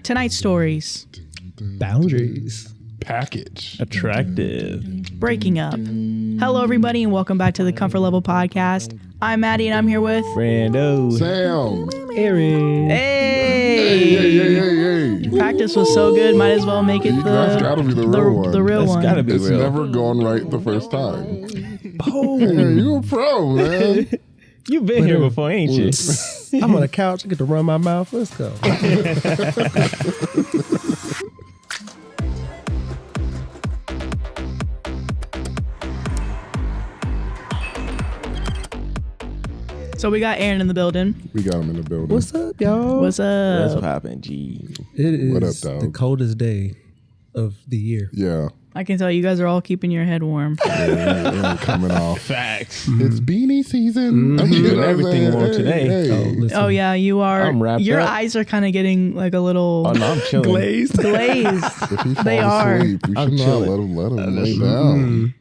Tonight's stories. Boundaries. Package. Attractive. Breaking up. Hello, everybody, and welcome back to the Comfort Level Podcast. I'm Maddie, and I'm here with... Brando. Sam. Aaron. Hey. Practice was so good, might as well make it That's gotta be the real one. The real That's one. gotta be It's real. never gone right the first time. Boom. Hey, you a pro, man. You've been here before, ain't you? I'm on the couch. I get to run my mouth. Let's go. So we got Aaron in the building. We got him in the building. What's up, y'all? What's up? That's poppin', G. It is What up, dog? the coldest day of the year. Yeah. I can tell you guys are all keeping your head warm. Yeah, coming off. Facts. It's beanie season. I'm doing everything warm today. Listen, Oh yeah, you are. I'm wrapped Your up. eyes are kind of getting like a little Oh, no, I'm chilling. glazed. glazed. If he falls They are. asleep, we I'm should not chilling. let him lay down.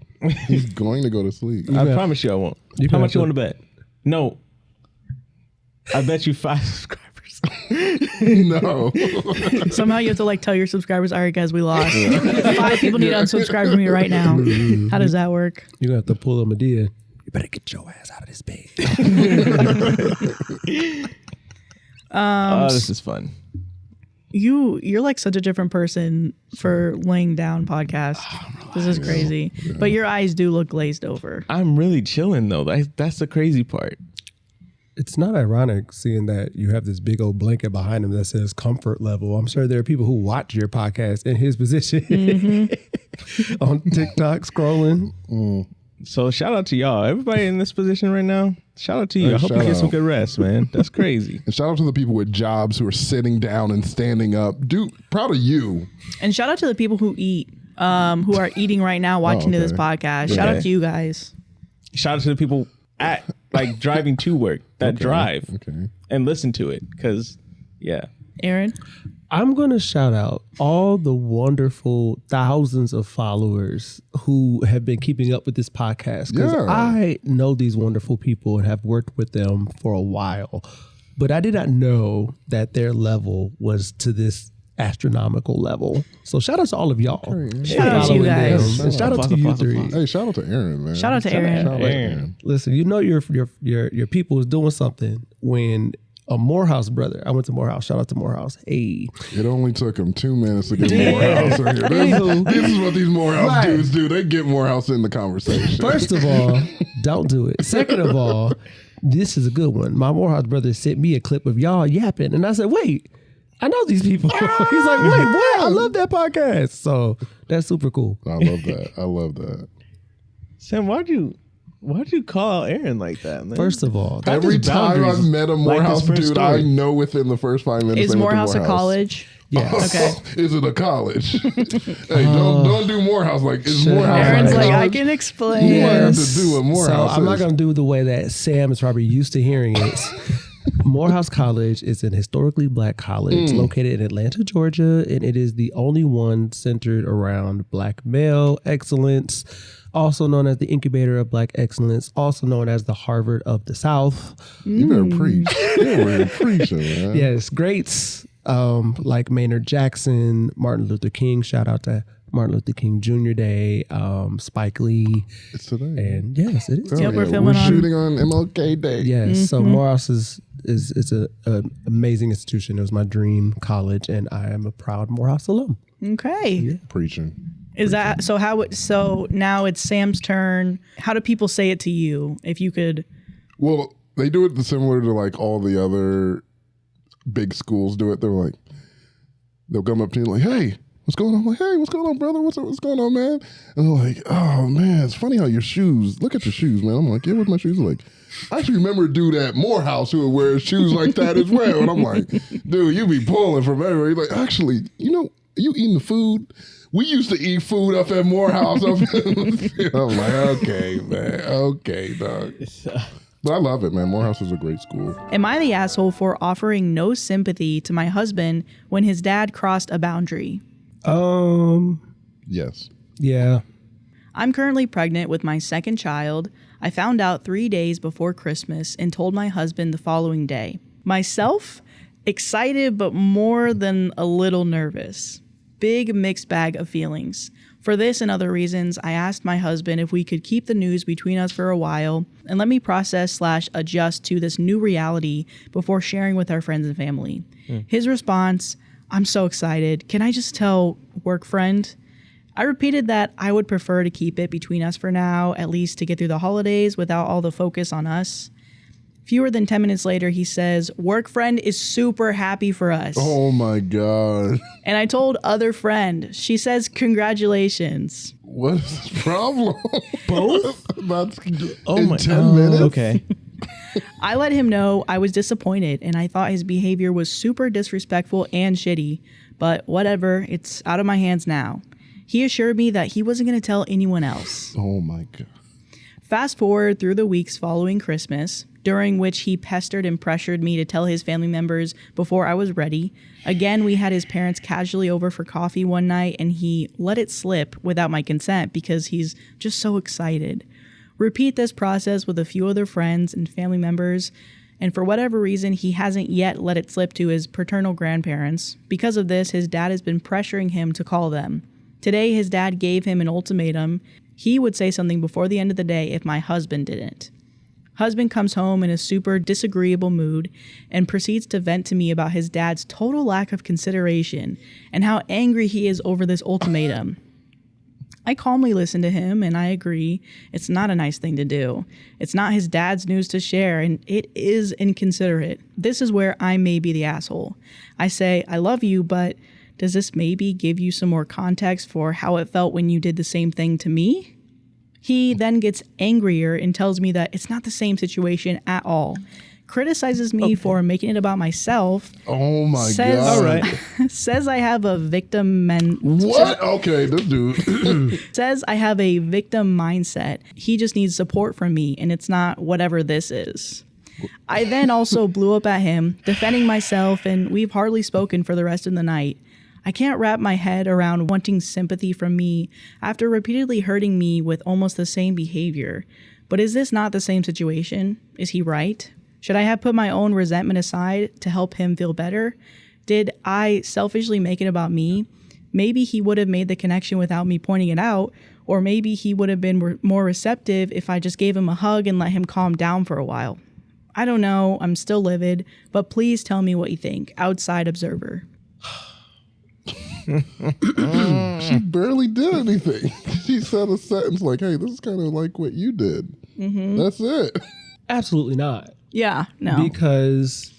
He's going to go to sleep. I promise you I won't. You How have much you to- want to bet? No. I bet you 5 subscribers. No. Somehow you have to like tell your subscribers, all right, guys, we lost. 5 people need to unsubscribe from me right now. How does that work? You're going to have to pull a Medea. You better get your ass out of this bed. Oh, this is fun. You're like such a different person for laying down podcasts. This is crazy. But your eyes do look glazed over. I'm really chilling, though. That's the crazy part. It's not ironic seeing that you have this big old blanket behind him that says comfort level. I'm sure there are people who watch your podcast in his position on TikTok scrolling. So shout out to y'all. Everybody in this position right now, shout out to you. I hope you shout get some out. good rest, man. That's crazy. And shout out to the people with jobs who are sitting down and standing up. Dude, proud of you. And shout out to the people who eat, who are eating right now watching to this podcast. Shout out Okay. to you guys. Shout out to the people at like driving to work that drive Okay. and listen to it. Cause yeah. Aaron? I'm going to shout out all the wonderful thousands of followers who have been keeping up with this podcast. Because Yeah. I know these wonderful people and have worked with them for a while. But I did not know that their level was to this astronomical level. So shout out to all of y'all. Shout out to you Following guys. them. And shout out to you three. Hey, shout out to Aaron, man. Shout out to Aaron. Shout out to Aaron. Listen, you know your people is doing something when a Morehouse brother. I went to Morehouse. Shout out to Morehouse. Hey, It only took him 2 minutes to get Morehouse in here. This is what these Morehouse Right. dudes do. They get Morehouse in the conversation. first of all, don't do it. Second of all, this is a good one. My Morehouse brother sent me a clip of y'all yapping, and I said, "Wait, I know these people." He's like, "Wait, what? I love that podcast." So that's super cool. I love that. I love that. Sam, why'd you call out Aaron like that, man? First of all, Every time I've met a Morehouse this first dude, I story. know within the first 5 minutes. Is they went to Morehouse a college? yes. Okay. Is it a college? Hey, don't do Morehouse like is Morehouse. Aaron's a like, I college? can explain. You might have to do what Morehouse So I'm not is. going to do the way that Sam is probably used to hearing it. Morehouse College is an historically black college located in Atlanta, Georgia, and it is the only one centered around black male excellence, also known as the incubator of black excellence, also known as the Harvard of the South. You better preach. You're really preaching, man. Yes, greats like Maynard Jackson, Martin Luther King. Shout out to Martin Luther King Jr. Day, Spike Lee. It's today. And yes, it is. Oh, Yep, we're yeah, filming we're on- shooting on MLK Day. Yes, so Morehouse is an amazing institution. It was my dream college, and I am a proud Morehouse alum. Okay. Preaching. Is that so? So now it's Sam's turn. How do people say it to you? If you could. Well, they do it similar to like all the other big schools do it. They're like, they'll come up to you like, "Hey, what's going on?" I'm like, "Hey, what's going on, brother? What's going on, man?" And they're like, "Oh man, it's funny how your shoes. Look at your shoes, man." I'm like, "Yeah, what's my shoes?" They're like, I actually remember a dude at Morehouse who would wear shoes like that as well. And I'm like, "Dude, you be pulling from everywhere." He's like, "Actually, you know, are you eating the food? We used to eat food up at Morehouse." I'm like, "Okay, man. Okay, dog." But I love it, man. Morehouse is a great school. Am I the asshole for offering no sympathy to my husband when his dad crossed a boundary? Yes. Yeah. I'm currently pregnant with my second child. I found out 3 days before Christmas and told my husband the following day. Myself Excited, but more than a little nervous. Big mixed bag of feelings. For this and other reasons, I asked my husband if we could keep the news between us for a while and let me process/adjust to this new reality before sharing with our friends and family. His response, I'm so excited. Can I just tell work friend? I repeated that I would prefer to keep it between us for now, at least to get through the holidays without all the focus on us. Fewer than 10 minutes later, he says, work friend is super happy for us. Oh my God. And I told other friend. She says, congratulations. What is the problem? Both? That's Oh in my 10 minutes? Okay. I let him know I was disappointed and I thought his behavior was super disrespectful and shitty. But whatever, it's out of my hands now. He assured me that he wasn't going to tell anyone else. Oh my God. Fast forward through the weeks following Christmas, during which he pestered and pressured me to tell his family members before I was ready. Again, we had his parents casually over for coffee one night and he let it slip without my consent because he's just so excited. Repeat this process with a few other friends and family members, and for whatever reason, he hasn't yet let it slip to his paternal grandparents. Because of this, his dad has been pressuring him to call them. Today, his dad gave him an ultimatum. He would say something before the end of the day if my husband didn't. Husband comes home in a super disagreeable mood and proceeds to vent to me about his dad's total lack of consideration and how angry he is over this ultimatum. I calmly listen to him and I agree it's not a nice thing to do. It's not his dad's news to share and it is inconsiderate. This is where I may be the asshole. I say, I love you, but does this maybe give you some more context for how it felt when you did the same thing to me? He then gets angrier and tells me that it's not the same situation at all. Criticizes me for making it about myself. Oh my Says- God. All right. Says I have a victim What? Okay, this dude. says I have a victim mindset. He just needs support from me and it's not whatever this is. I then also blew up at him, defending myself, and we've hardly spoken for the rest of the night. I can't wrap my head around wanting sympathy from me after repeatedly hurting me with almost the same behavior. But is this not the same situation? Is he right? Should I have put my own resentment aside to help him feel better? Did I selfishly make it about me? Maybe he would have made the connection without me pointing it out, or maybe he would have been more receptive if I just gave him a hug and let him calm down for a while. I don't know, I'm still livid, but please tell me what you think. Outside observer. She barely did anything. She said a sentence like, hey, this is kind of like what you did. Mm-hmm. That's it. Absolutely not. Yeah, no. Because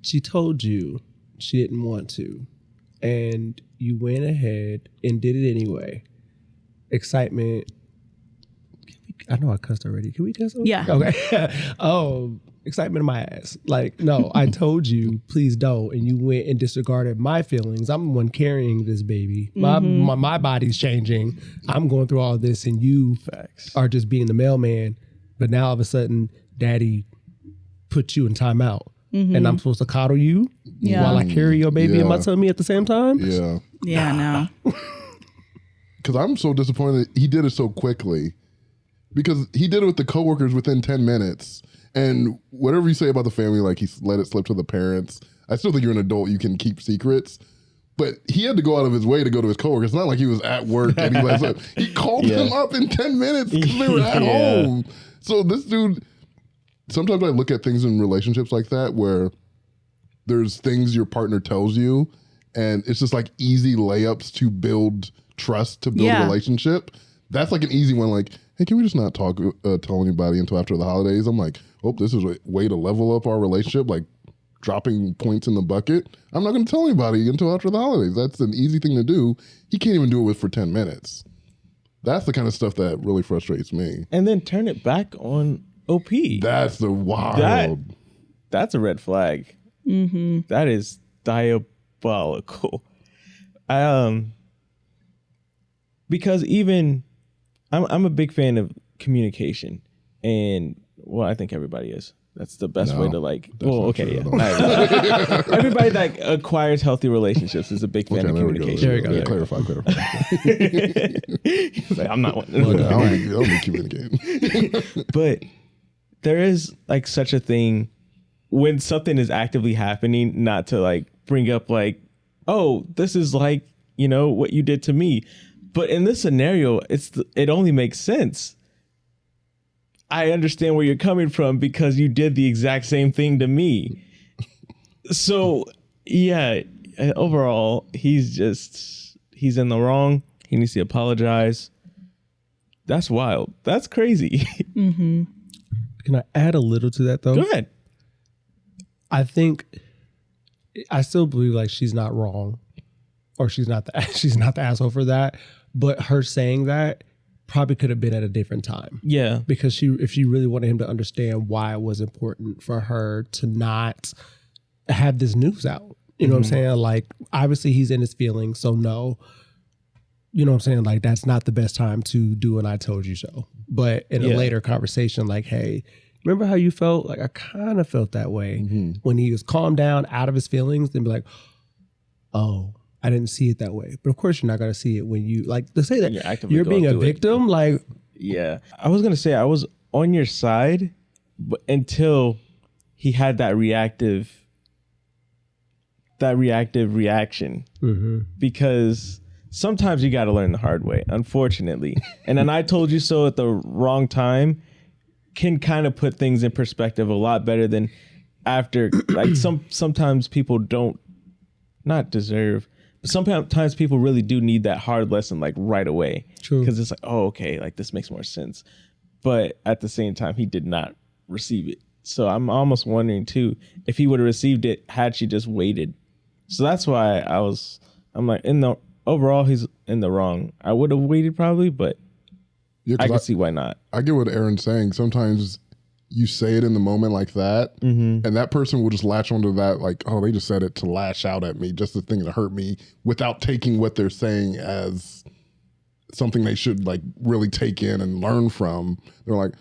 she told you she didn't want to, and you went ahead and did it anyway. Excitement. I know I cussed already. Can we cuss? Yeah. Okay. Oh, excitement in my ass. Like, no, I told you, please don't. And you went and disregarded my feelings. I'm the one carrying this baby. My body's changing. I'm going through all this and you are just being the mailman. But now all of a sudden, daddy put you in timeout. And I'm supposed to coddle you while I carry your baby in my tummy at the same time? Yeah. Yeah, no. Because I'm so disappointed he did it so quickly. Because he did it with the coworkers within 10 minutes. And whatever you say about the family, like he let it slip to the parents, I still think you're an adult, you can keep secrets. But he had to go out of his way to go to his coworkers. It's not like he was at work and he let slip. He called them up in 10 minutes because they were at home. So this dude, sometimes I look at things in relationships like that where there's things your partner tells you and it's just like easy layups to build trust, to build a relationship. That's like an easy one, like, hey, can we just not tell anybody until after the holidays? I'm like, oh, this is a way to level up our relationship, like dropping points in the bucket. I'm not going to tell anybody until after the holidays. That's an easy thing to do. He can't even do it for 10 minutes. That's the kind of stuff that really frustrates me. And then turn it back on OP. That's the wild. That's a red flag. Mm-hmm. That is diabolical. Because even I'm a big fan of communication, and well, I think everybody is. That's the best way to like. Well, okay, yeah. Everybody that acquires healthy relationships is a big fan of communication. There we go. Yeah, clarify. He's like, I'm not one. I don't need communicating. But there is like such a thing when something is actively happening, not to like bring up like, oh, this is like, you know, what you did to me. But in this scenario, it only makes sense. I understand where you're coming from because you did the exact same thing to me. So yeah, overall, he's in the wrong. He needs to apologize. That's wild. That's crazy. Mm-hmm. Can I add a little to that though? Go ahead. I still believe like she's not wrong, or she's not the asshole for that. But her saying that probably could have been at a different time. Yeah, because if she really wanted him to understand why it was important for her to not have this news out. You know what I'm saying? Like, obviously he's in his feelings, so no. You know what I'm saying? Like, that's not the best time to do an I told you so. But in a later conversation, like, hey, remember how you felt? Like, I kind of felt that way. When he was calmed down out of his feelings, then be like, oh, I didn't see it that way. But of course you're not going to see it when you, like, to say that you're being a victim, like. Yeah. I was going to say I was on your side, but until he had that reactive reaction. Because sometimes you got to learn the hard way, unfortunately. And then I told you so at the wrong time can kind of put things in perspective a lot better than after. Like sometimes people don't not deserve, but sometimes people really do need that hard lesson like right away. True. Because it's like, oh, okay, like this makes more sense. But at the same time, he did not receive it. So I'm almost wondering too, if he would have received it had she just waited. So that's why I'm like, overall, he's in the wrong. I would have waited probably, but I can see why not. I get what Aaron's saying. Sometimes you say it in the moment like that, and that person will just latch onto that like, oh, they just said it to lash out at me, just the thing to hurt me, without taking what they're saying as something they should like really take in and learn from. They're like,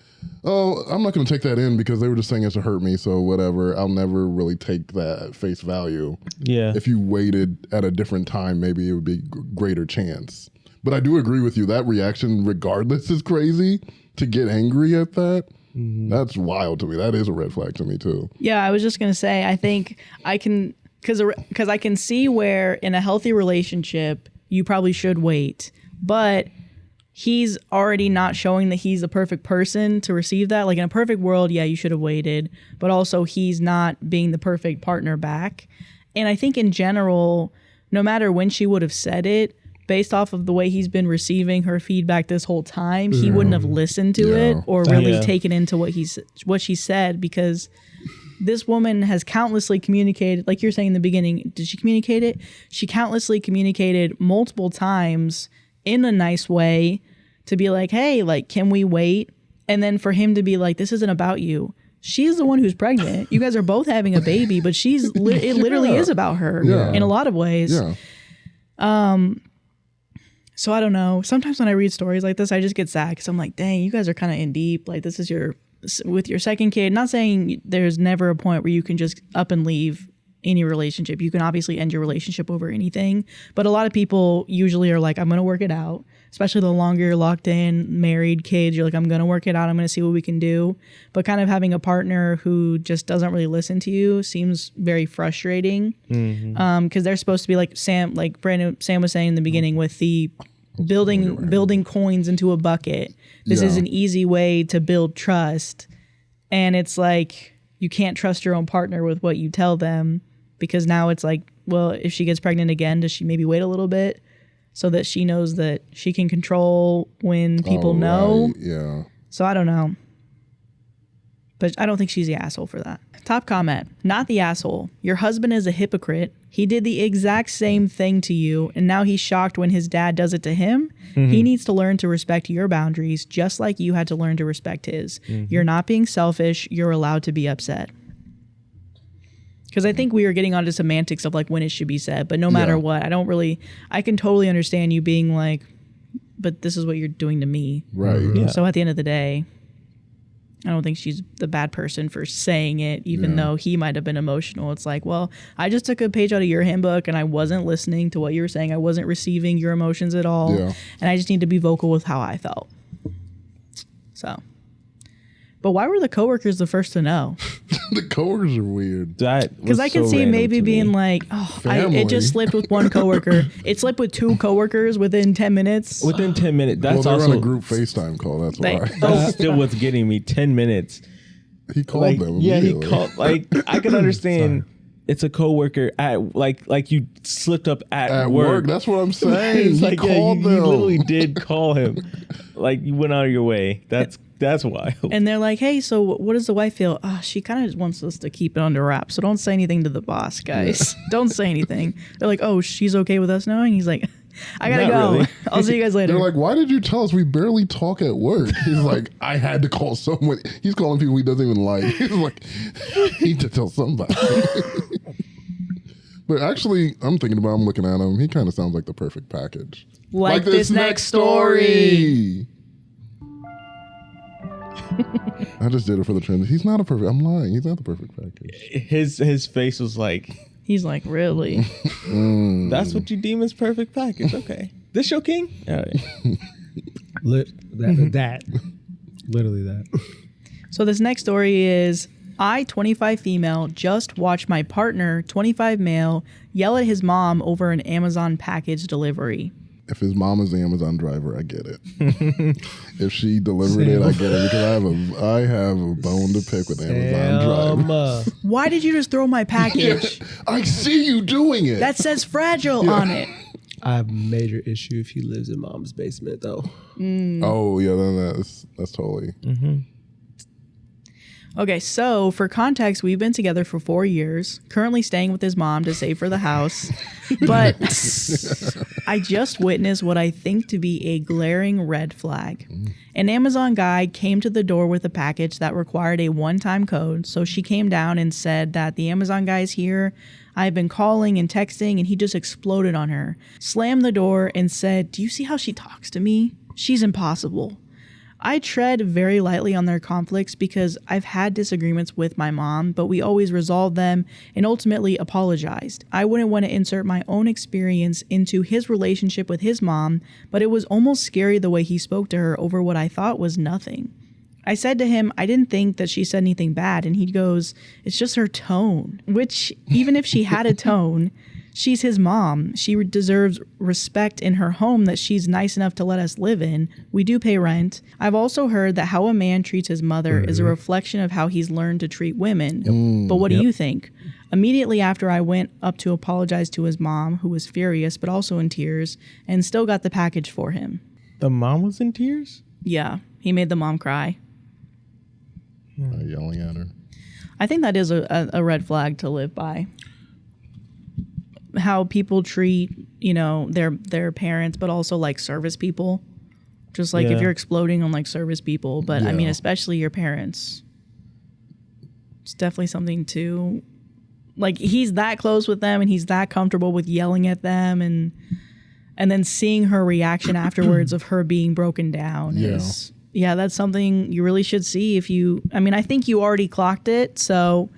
oh, I'm not going to take that in because they were just saying it to hurt me, so whatever. I'll never really take that at face value. Yeah. If you waited at a different time, maybe it would be greater chance. But I do agree with you. That reaction, regardless, is crazy. To get angry at that, that's wild to me. That is a red flag to me, too. Yeah, I was just going to say, I think I can, because I can see where in a healthy relationship, you probably should wait. But he's already not showing that he's the perfect person to receive that. Like in a perfect world, yeah, you should have waited. But also he's not being the perfect partner back. And I think in general, no matter when she would have said it, based off of the way he's been receiving her feedback this whole time, he wouldn't have listened to it or really taken into what she said, because this woman has countlessly communicated, like you're saying in the beginning, did she communicate it? She countlessly communicated multiple times in a nice way to be like, hey, like, can we wait? And then for him to be like, this isn't about you. She's the one who's pregnant. You guys are both having a baby, but it literally is about her in a lot of ways. Yeah. So I don't know. Sometimes when I read stories like this, I just get sad because I'm like, dang, you guys are kind of in deep. Like, this is with your second kid. Not saying there's never a point where you can just up and leave any relationship. You can obviously end your relationship over anything, but a lot of people usually are like, I'm going to work it out, especially the longer you're locked in, married, kids, you're like, I'm going to work it out. I'm going to see what we can do. But kind of having a partner who just doesn't really listen to you seems very frustrating. Because they're supposed to be like Sam was saying in the beginning with the building coins into a bucket. This is an easy way to build trust. And it's like, you can't trust your own partner with what you tell them, because now it's like, well, if she gets pregnant again, does she maybe wait a little bit so that she knows that she can control when people know? Yeah. So I don't know. But I don't think she's the asshole for that. Top comment, not the asshole. Your husband is a hypocrite. He did the exact same thing to you, and now he's shocked when his dad does it to him. He needs to learn to respect your boundaries, just like you had to learn to respect his. You're not being selfish. You're allowed to be upset. Because I think we are getting onto semantics of like when it should be said, but no matter what, I can totally understand you being like, but this is what you're doing to me. Right. Yeah. So at the end of the day, I don't think she's the bad person for saying it, even though he might have been emotional. It's like, well, I just took a page out of your handbook and I wasn't listening to what you were saying. I wasn't receiving your emotions at all. Yeah. And I just need to be vocal with how I felt. So But why were the coworkers the first to know? The coworkers are weird. Because I could see maybe being like, oh, it just slipped with one coworker. It slipped with 2 coworkers within 10 minutes. Within 10 minutes. That's Well, they're also on a group FaceTime call. That's why. That's still what's getting me. 10 minutes. He called them. Yeah, he immediately. called. Like, I can understand it's a coworker at like you slipped up at work. That's what I'm saying. It's He like, called you them. literally did call him. Like, you went out of your way. That's wild. And they're like, hey, so what does the wife feel? She kind of just wants us to keep it under wraps. So don't say anything to the boss, guys. Don't say anything. They're like, oh, she's okay with us knowing? He's like, I gotta Not go. really. I'll see you guys later. They're like, why did you tell us? We barely talk at work. He's like, I had to call someone. He's calling people he doesn't even like. He's like, I need to tell somebody. But actually, I'm looking at him. He kind of sounds like the perfect package. Like this next story. I just did it for the trend. He's not a perfect. I'm lying. He's not the perfect package. His face was like, He's like, really? that's what you deem as perfect package. Okay. This your king? All right. That. Literally that. So this next story is, I, 25 female, just watched my partner, 25 male, yell at his mom over an Amazon package delivery. If his mom is the Amazon driver, I get it. If she delivered it, I get it because I have a bone to pick with Amazon driver. Why did you just throw my package? I see you doing it. That says fragile on it. I have a major issue if he lives in mom's basement, though. Oh yeah, then that's totally. Okay, so for context, we've been together for 4 years, currently staying with his mom to save for the house. But I just witnessed what I think to be a glaring red flag. An Amazon guy came to the door with a package that required a one-time code. So she came down and said that the Amazon guy's here. I've been calling and texting, and he just exploded on her. Slammed the door and said, do you see how she talks to me? She's impossible. I tread very lightly on their conflicts because I've had disagreements with my mom, but we always resolved them and ultimately apologized. I wouldn't want to insert my own experience into his relationship with his mom, but it was almost scary the way he spoke to her over what I thought was nothing. I said to him, I didn't think that she said anything bad, and he goes, it's just her tone, which even if she had a tone, she's his mom. She deserves respect in her home that she's nice enough to let us live in. We do pay rent. I've also heard that how a man treats his mother is a reflection of how he's learned to treat women. But what do you think? Immediately after, I went up to apologize to his mom, who was furious but also in tears, and still got the package for him. The mom was in tears? Yeah, he made the mom cry. Yelling at her. I think that is a red flag to live by. How people treat, their parents, but also like service people. Just like if you're exploding on like service people, but I mean, especially your parents. It's definitely something to, like, he's that close with them and he's that comfortable with yelling at them, and then seeing her reaction afterwards of her being broken down is, that's something you really should see I think you already clocked it, so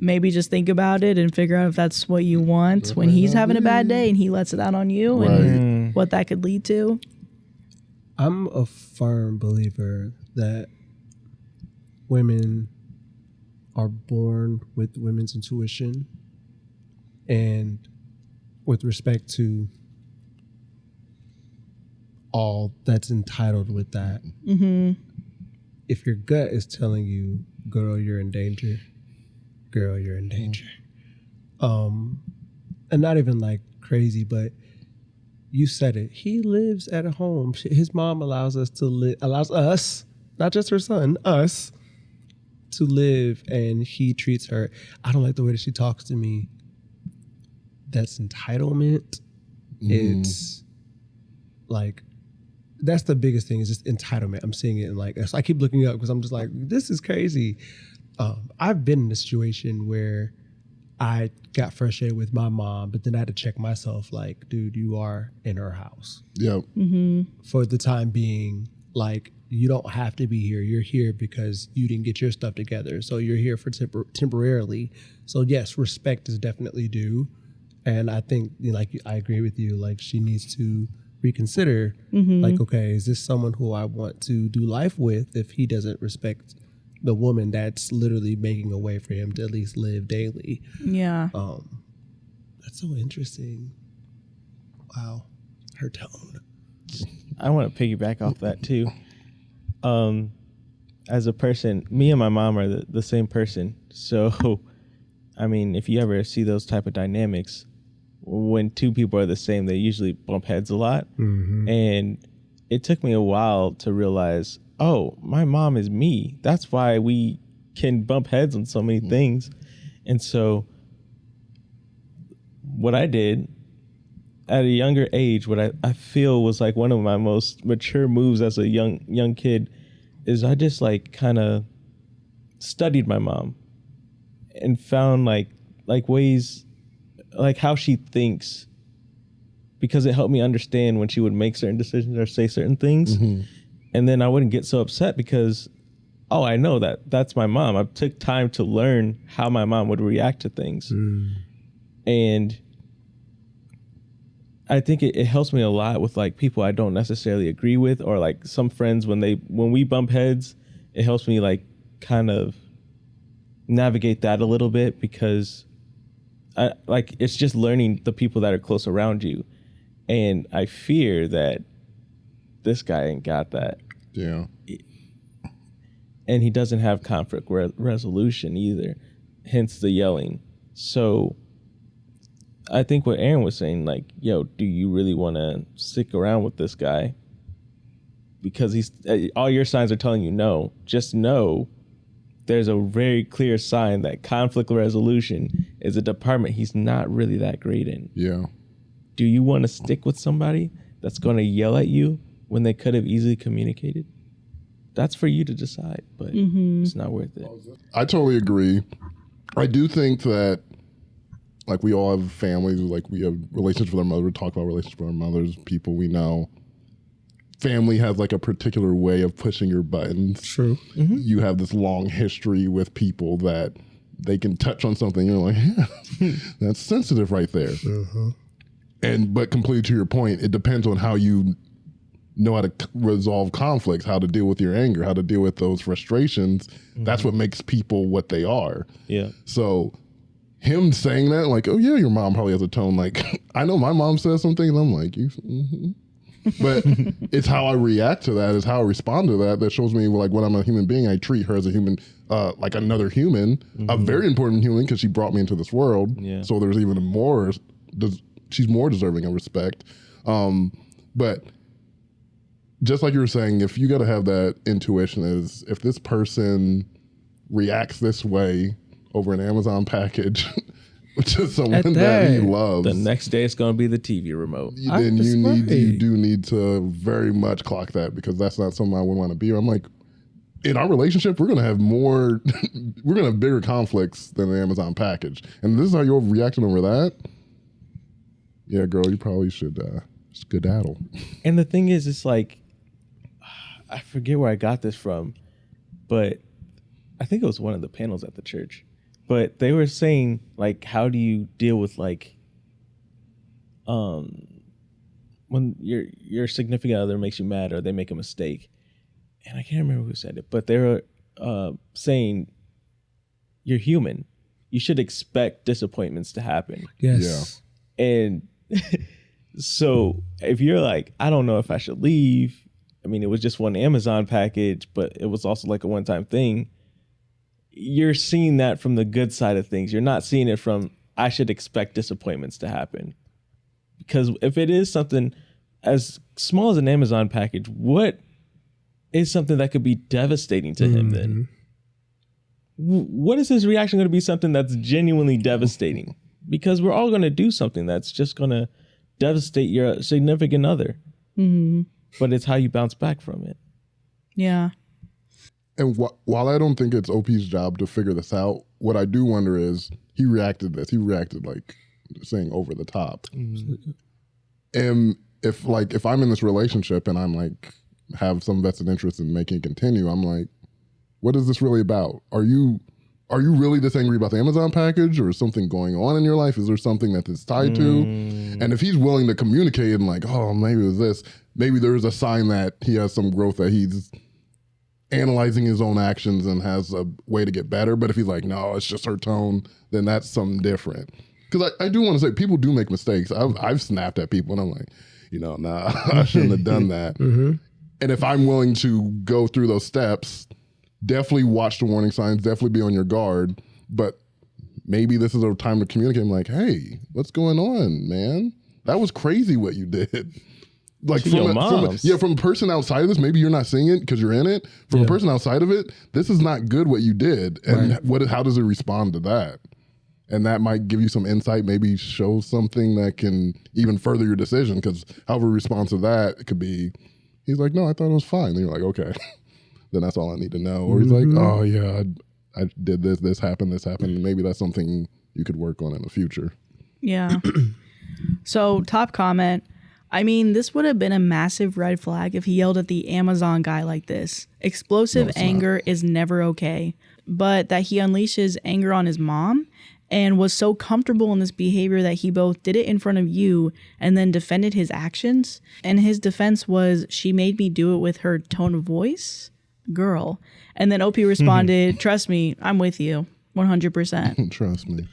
maybe just think about it and figure out if that's what you want when he's having a bad day and he lets it out on you and what that could lead to. I'm a firm believer that women are born with women's intuition, and with respect to all that's entitled with that. If your gut is telling you, girl, you're in danger, girl, you're in danger. And not even like crazy, but you said it. He lives at a home. His mom allows us, not just her son, us, to live, and he treats her. I don't like the way that she talks to me. That's entitlement. It's like, that's the biggest thing, is just entitlement. I'm seeing it in like, so I keep looking up because I'm just like, this is crazy. I've been in a situation where I got frustrated with my mom, but then I had to check myself like, dude, you are in her house. Yep. For the time being, like, you don't have to be here. You're here because you didn't get your stuff together. So you're here for temporarily. So yes, respect is definitely due. And I think, I agree with you. Like, she needs to reconsider, like, okay, is this someone who I want to do life with if he doesn't respect the woman that's literally making a way for him to at least live daily. Yeah. That's so interesting. Wow. Her tone. I want to piggyback off that too. As a person, me and my mom are the same person. So, I mean, if you ever see those type of dynamics, when two people are the same, they usually bump heads a lot. Mm-hmm. And it took me a while to realize, oh, my mom is me. That's why we can bump heads on so many things. And so what I did at a younger age, what I feel was like one of my most mature moves as a young kid is I just like kind of studied my mom and found like ways, like how she thinks, because it helped me understand when she would make certain decisions or say certain things. Mm-hmm. And then I wouldn't get so upset because, oh, I know that's my mom. I took time to learn how my mom would react to things. And I think it helps me a lot with like people I don't necessarily agree with, or like some friends when we bump heads, it helps me like kind of navigate that a little bit, because it's just learning the people that are close around you. And I fear that this guy ain't got that. Yeah. And he doesn't have conflict resolution either, hence the yelling. So I think what Aaron was saying, like, yo, do you really want to stick around with this guy? Because he's all your signs are telling you no. Just know there's a very clear sign that conflict resolution is a department he's not really that great in. Yeah. Do you want to stick with somebody that's going to yell at you when they could have easily communicated? That's for you to decide, but it's not worth it. I totally agree. I do think that, like, we all have families, like we have relationships with our mother, talk about relationships with our mothers, people we know. Family has like a particular way of pushing your buttons. True. Mm-hmm. You have this long history with people that they can touch on something. You're like, yeah, that's sensitive right there. But completely to your point, it depends on how you know how to resolve conflicts, how to deal with your anger, how to deal with those frustrations. That's what makes people what they are. Yeah. So him saying that, like, oh yeah, your mom probably has a tone. Like, I know my mom says some things. I'm like, you. But it's how I react to that, is how I respond to that shows me, like, when I'm a human being, I treat her as a human, like another human, a very important human, because she brought me into this world. Yeah. So there's even more, she's more deserving of respect. But just like you were saying, if you got to have that intuition, is if this person reacts this way over an Amazon package to someone that he loves, the next day it's going to be the TV remote. Then you do need to very much clock that, because that's not something I would want to be. I'm like, in our relationship, we're going to have more, we're going to have bigger conflicts than an Amazon package. And this is how you're reacting over that? Yeah, girl, you probably should skedaddle. And the thing is, it's like, I forget where I got this from, but I think it was one of the panels at the church. But they were saying, like, how do you deal with, like, when your significant other makes you mad or they make a mistake? And I can't remember who said it, but they were saying, you're human. You should expect disappointments to happen. Yes. Yeah. And so if you're like, I don't know if I should leave. I mean, it was just one Amazon package, but it was also like a one-time thing. You're seeing that from the good side of things. You're not seeing it from, I should expect disappointments to happen. Because if it is something as small as an Amazon package, what is something that could be devastating to him then? What is his reaction going to be? Something that's genuinely devastating? Because we're all going to do something that's just going to devastate your significant other. But it's how you bounce back from it. Yeah. And while I don't think it's OP's job to figure this out, what I do wonder is, he reacted like saying over the top. And if I'm in this relationship and I'm like, have some vested interest in making it continue, I'm like, what is this really about? Are you really this angry about the Amazon package, or is something going on in your life? Is there something that it's tied to? And if he's willing to communicate and like, oh, maybe it was this, maybe there is a sign that he has some growth, that he's analyzing his own actions and has a way to get better. But if he's like, no, it's just her tone, then that's something different. Because I do want to say, people do make mistakes. I've snapped at people and I'm like, nah, I shouldn't have done that. And if I'm willing to go through those steps, definitely watch the warning signs, definitely be on your guard. But maybe this is a time to communicate. I'm like, hey, what's going on, man? That was crazy what you did. Like from a person outside of this, maybe you're not seeing it because you're in it. From a person outside of it, this is not good what you did. And how does it respond to that? And that might give you some insight, maybe show something that can even further your decision. Because however response to that, it could be, he's like, no, I thought it was fine. And you're like, okay, then that's all I need to know. Or he's like, oh yeah, I did this happened. Maybe that's something you could work on in the future. Yeah. So top comment. I mean, this would have been a massive red flag if he yelled at the Amazon guy like this. Explosive anger is never okay. But that he unleashes anger on his mom and was so comfortable in this behavior that he both did it in front of you and then defended his actions. And his defense was, she made me do it with her tone of voice. Girl. And then OP responded, trust me, I'm with you 100%. Trust me.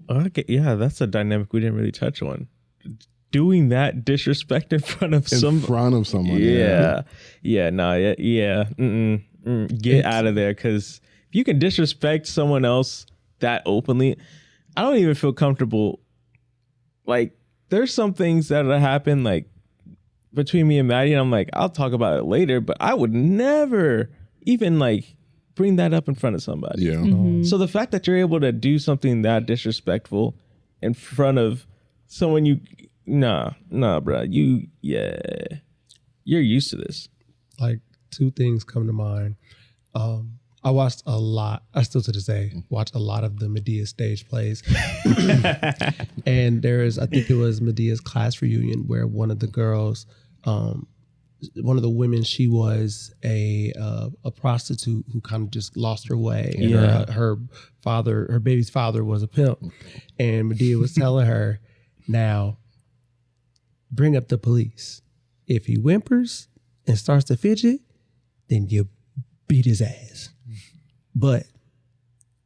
Okay, yeah, that's a dynamic we didn't really touch on. Doing that disrespect in front of someone. Get out of there, because if you can disrespect someone else that openly, I don't even feel comfortable. Like, there's some things that happen like between me and Maddie, and I'm like, I'll talk about it later, but I would never even like bring that up in front of somebody. Yeah. So the fact that you're able to do something that disrespectful in front of someone bro, you're used to this. Like, two things come to mind. I watched a lot, I still to this day watch a lot of the Medea stage plays. And I think it was Medea's class reunion where one of the girls, one of the women, she was a prostitute who kind of just lost her way. And her baby's father was a pimp. And Medea was telling her, now, bring up the police. If he whimpers and starts to fidget, then you beat his ass. But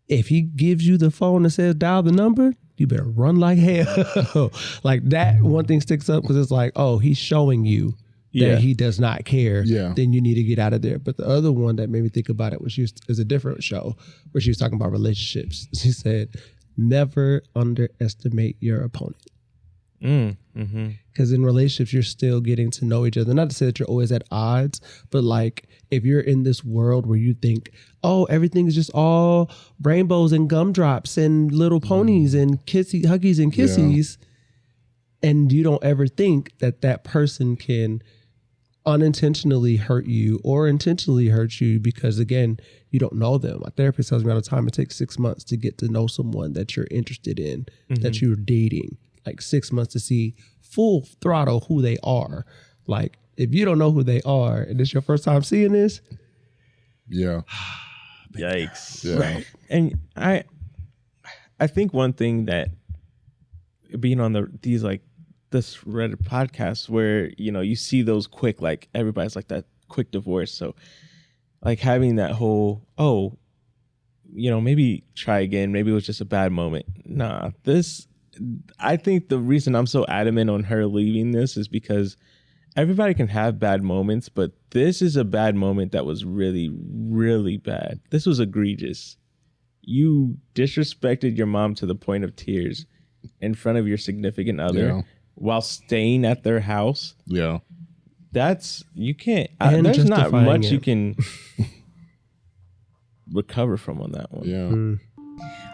if he gives you the phone and says dial the number, you better run like hell. Like, that one thing sticks up because it's like, oh, he's showing you that he does not care. Yeah. Then you need to get out of there. But the other one that made me think about it is a different show where she was talking about relationships. She said, never underestimate your opponent. Because in relationships, you're still getting to know each other. Not to say that you're always at odds, but like, if you're in this world where you think, oh, everything is just all rainbows and gumdrops and little ponies and huggies and kissies, and you don't ever think that person can unintentionally hurt you or intentionally hurt you because, again, you don't know them. My therapist tells me all the time it takes 6 months to get to know someone that you're interested in, that you're dating. Like 6 months to see full throttle who they are. Like, if you don't know who they are and it's your first time seeing this. Yeah. Yikes. Yeah. Right. And I think one thing that being on this Reddit podcast where, you see those quick, like everybody's like that quick divorce. So like having that whole, maybe try again. Maybe it was just a bad moment. Nah, I think the reason I'm so adamant on her leaving this is because everybody can have bad moments, but this is a bad moment that was really, really bad. This was egregious. You disrespected your mom to the point of tears in front of your significant other while staying at their house. Yeah. You can't, there's not much you can recover from on that one. Yeah.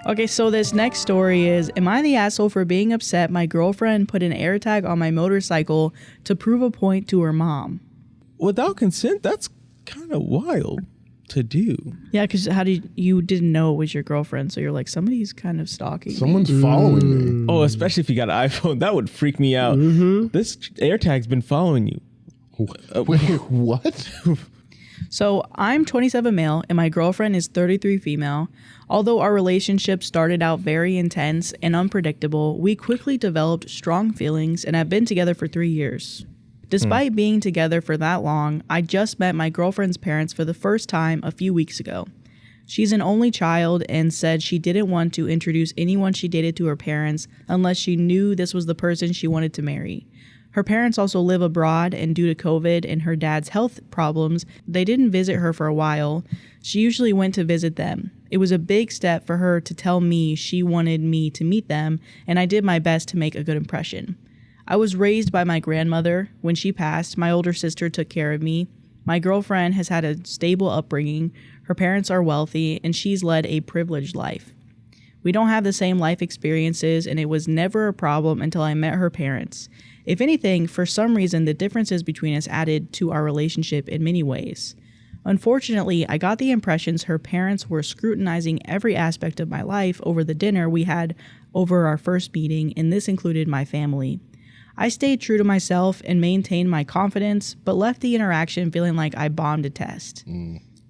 Okay, so this next story is, am I the asshole for being upset my girlfriend put an AirTag on my motorcycle to prove a point to her mom? Without consent, that's kind of wild to do. Yeah, because you didn't know it was your girlfriend, so you're like, somebody's kind of stalking Someone's following me. Oh, especially if you got an iPhone, that would freak me out. This AirTag's been following you. Wait, what? So I'm 27 male and my girlfriend is 33 female. Although our relationship started out very intense and unpredictable, we quickly developed strong feelings and have been together for 3 years. Despite being together for that long, I just met my girlfriend's parents for the first time a few weeks ago. She's an only child and said she didn't want to introduce anyone she dated to her parents unless she knew this was the person she wanted to marry. Her parents also live abroad, and due to COVID and her dad's health problems, they didn't visit her for a while. She usually went to visit them. It was a big step for her to tell me she wanted me to meet them, and I did my best to make a good impression. I was raised by my grandmother. When she passed, my older sister took care of me. My girlfriend has had a stable upbringing. Her parents are wealthy, and she's led a privileged life. We don't have the same life experiences, and it was never a problem until I met her parents. If anything, for some reason, the differences between us added to our relationship in many ways. Unfortunately, I got the impressions her parents were scrutinizing every aspect of my life over the dinner we had over our first meeting, and this included my family. I stayed true to myself and maintained my confidence, but left the interaction feeling like I bombed a test.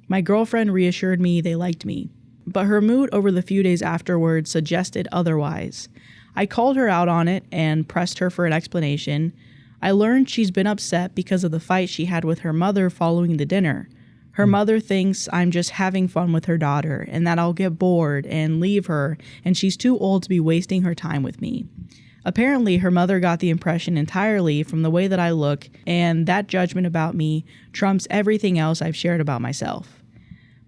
My girlfriend reassured me they liked me, but her mood over the few days afterwards suggested otherwise. I called her out on it and pressed her for an explanation. I learned she's been upset because of the fight she had with her mother following the dinner. Her mother thinks I'm just having fun with her daughter and that I'll get bored and leave her, and she's too old to be wasting her time with me. Apparently, her mother got the impression entirely from the way that I look, and that judgment about me trumps everything else I've shared about myself.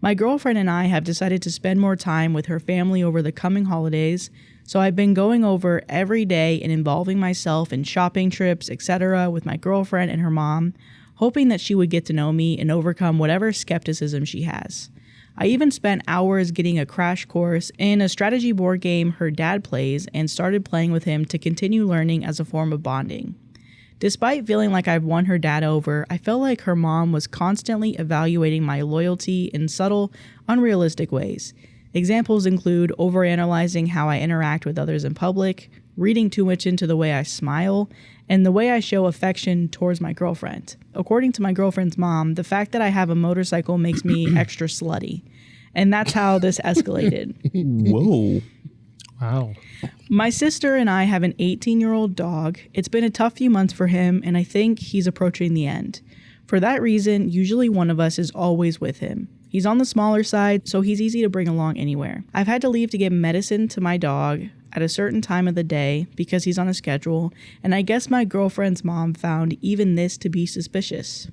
My girlfriend and I have decided to spend more time with her family over the coming holidays, so I've been going over every day and involving myself in shopping trips, etc. with my girlfriend and her mom, hoping that she would get to know me and overcome whatever skepticism she has. I even spent hours getting a crash course in a strategy board game her dad plays and started playing with him to continue learning as a form of bonding. Despite feeling like I've won her dad over, I felt like her mom was constantly evaluating my loyalty in subtle, unrealistic ways. Examples include overanalyzing how I interact with others in public, reading too much into the way I smile, and the way I show affection towards my girlfriend. According to my girlfriend's mom, the fact that I have a motorcycle makes me extra slutty. And that's how this escalated. Whoa. Wow. My sister and I have an 18-year-old dog. It's been a tough few months for him, and I think he's approaching the end. For that reason, usually one of us is always with him. He's on the smaller side, so he's easy to bring along anywhere. I've had to leave to get medicine to my dog at a certain time of the day because he's on a schedule, and I guess my girlfriend's mom found even this to be suspicious.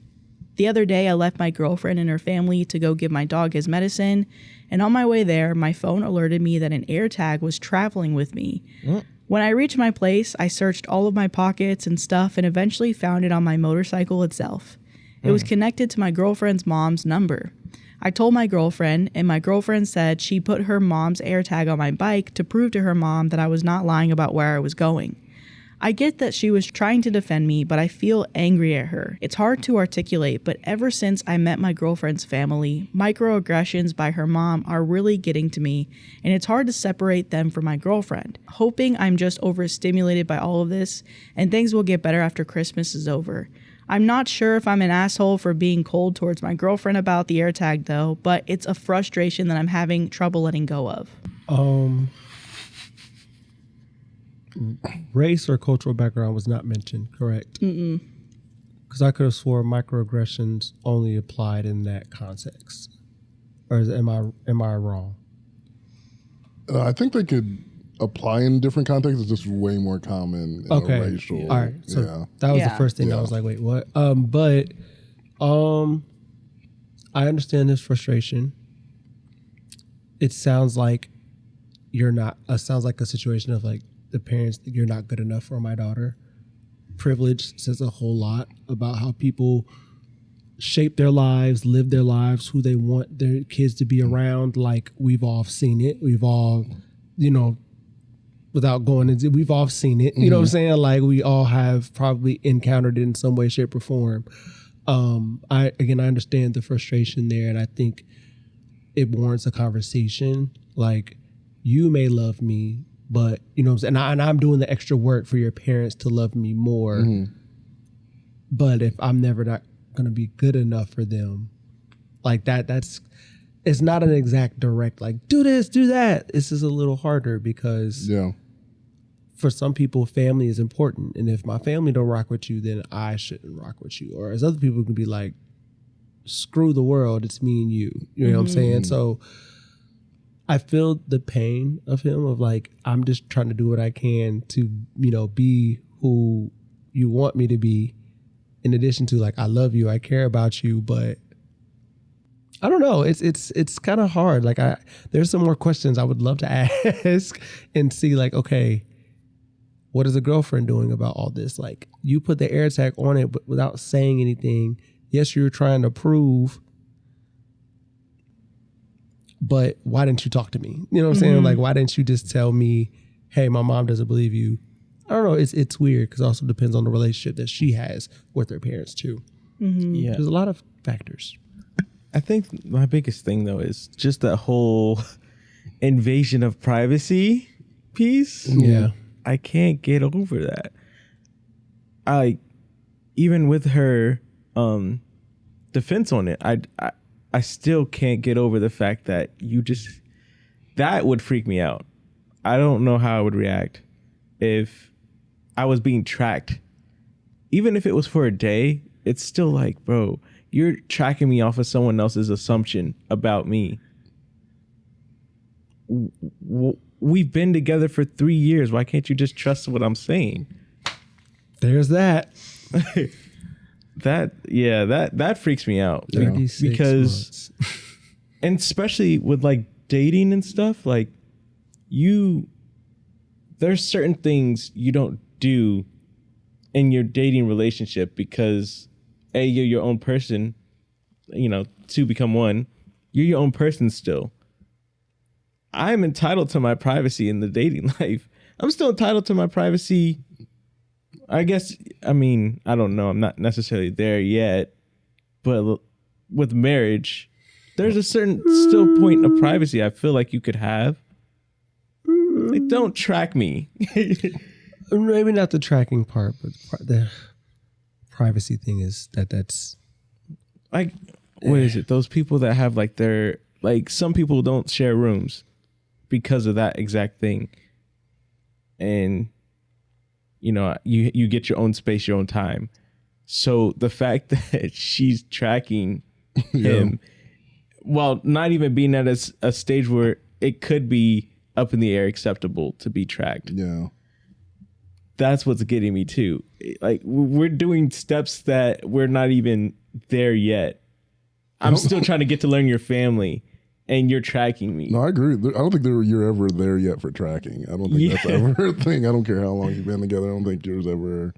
The other day, I left my girlfriend and her family to go give my dog his medicine, and on my way there, my phone alerted me that an AirTag was traveling with me. When I reached my place, I searched all of my pockets and stuff and eventually found it on my motorcycle itself. It was connected to my girlfriend's mom's number. I told my girlfriend, and my girlfriend said she put her mom's AirTag on my bike to prove to her mom that I was not lying about where I was going. I get that she was trying to defend me, but I feel angry at her. It's hard to articulate, but ever since I met my girlfriend's family, microaggressions by her mom are really getting to me, and it's hard to separate them from my girlfriend. Hoping I'm just overstimulated by all of this, and things will get better after Christmas is over. I'm not sure if I'm an asshole for being cold towards my girlfriend about the AirTag though, but it's a frustration that I'm having trouble letting go of. Race or cultural background was not mentioned, correct? Because I could have swore microaggressions only applied in that context. Or am I wrong? I think they could apply in different contexts. It's just way more common in a racial. All right. So that was the first thing. I was like, wait, what? But I understand this frustration. It sounds like sounds like a situation of like the parents, you're not good enough for my daughter. Privilege says a whole lot about how people shape their lives, live their lives, who they want their kids to be around. Like we've all seen it. We've all, without going into, we've all seen it. You know what I'm saying? Like we all have probably encountered it in some way, shape, or form. I understand the frustration there, and I think it warrants a conversation. Like you may love me, but you know what I'm saying? And I'm doing the extra work for your parents to love me more. But if I'm never not going to be good enough for them, like it's not an exact direct, like do this, do that. This is a little harder because for some people, family is important. And if my family don't rock with you, then I shouldn't rock with you. Or as other people can be like, screw the world, it's me and you. You know what I'm saying? So I feel the pain of him of like, I'm just trying to do what I can to, you know, be who you want me to be. In addition to like, I love you, I care about you, but I don't know. It's kind of hard. Like there's some more questions I would love to ask and see like, okay, what is a girlfriend doing about all this? Like you put the AirTag on it, but without saying anything. Yes, you're trying to prove, but why didn't you talk to me? You know what I'm saying? Like, why didn't you just tell me, hey, my mom doesn't believe you? I don't know. It's weird because it also depends on the relationship that she has with her parents too. Yeah. There's a lot of factors. I think my biggest thing though is just that whole invasion of privacy piece. Yeah. I can't get over that. Even with her defense on it, I still can't get over the fact that that would freak me out. I don't know how I would react if I was being tracked. Even if it was for a day, it's still like, bro, you're tracking me off of someone else's assumption about me. We've been together for 3 years. Why can't you just trust what I'm saying? There's that. That freaks me out. 36 because months. And especially with like dating and stuff, like there's certain things you don't do in your dating relationship because A, you're your own person, you know, two become one. You're your own person still. I'm entitled to my privacy in the dating life. I'm still entitled to my privacy. I guess, I mean, I don't know. I'm not necessarily there yet. But with marriage, there's a certain still point of privacy I feel like you could have. Like, don't track me. Maybe not the tracking part, but the privacy thing is that's Like, what is it? Those people that have like some people don't share rooms because of that exact thing. And, you know, you get your own space, your own time. So the fact that she's tracking him while not even being at a stage where it could be up in the air acceptable to be tracked. Yeah. That's what's getting me too. Like, we're doing steps that we're not even there yet. I'm still trying to get to learn your family, and you're tracking me. No, I agree. I don't think you're ever there yet for tracking. I don't think that's ever a thing. I don't care how long you've been together. I don't think there's ever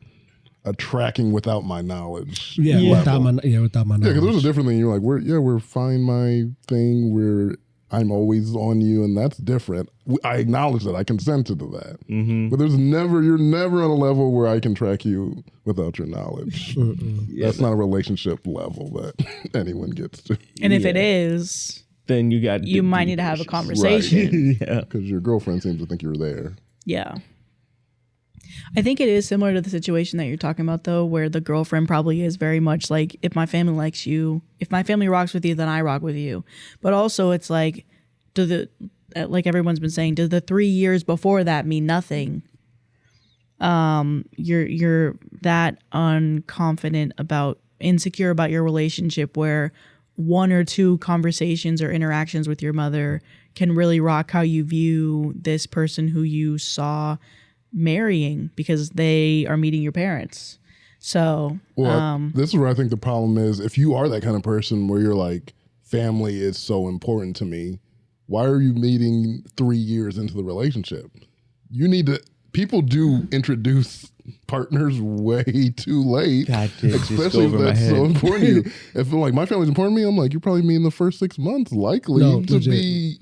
a tracking without my knowledge. without my knowledge. Yeah, because there's a different thing. You're like, we're fine my thing. I'm always on you, and that's different. I acknowledge that. I consented to that. Mm-hmm. But you're never on a level where I can track you without your knowledge. That's not a relationship level that anyone gets to. And if it is, then you might need to have a conversation. Right. Yeah. Because your girlfriend seems to think you're there. Yeah. I think it is similar to the situation that you're talking about, though, where the girlfriend probably is very much like, if my family likes you, if my family rocks with you, then I rock with you. But also it's like, like everyone's been saying, does the 3 years before that mean nothing? You're that unconfident insecure about your relationship where one or two conversations or interactions with your mother can really rock how you view this person who you saw marrying because they are meeting your parents. So this is where I think the problem is. If you are that kind of person where you're like, family is so important to me, why are you meeting 3 years into the relationship? People do introduce partners way too late, especially if that's so important to you. If like my family's important to me, I'm like, you're probably meeting the first 6 months likely to be,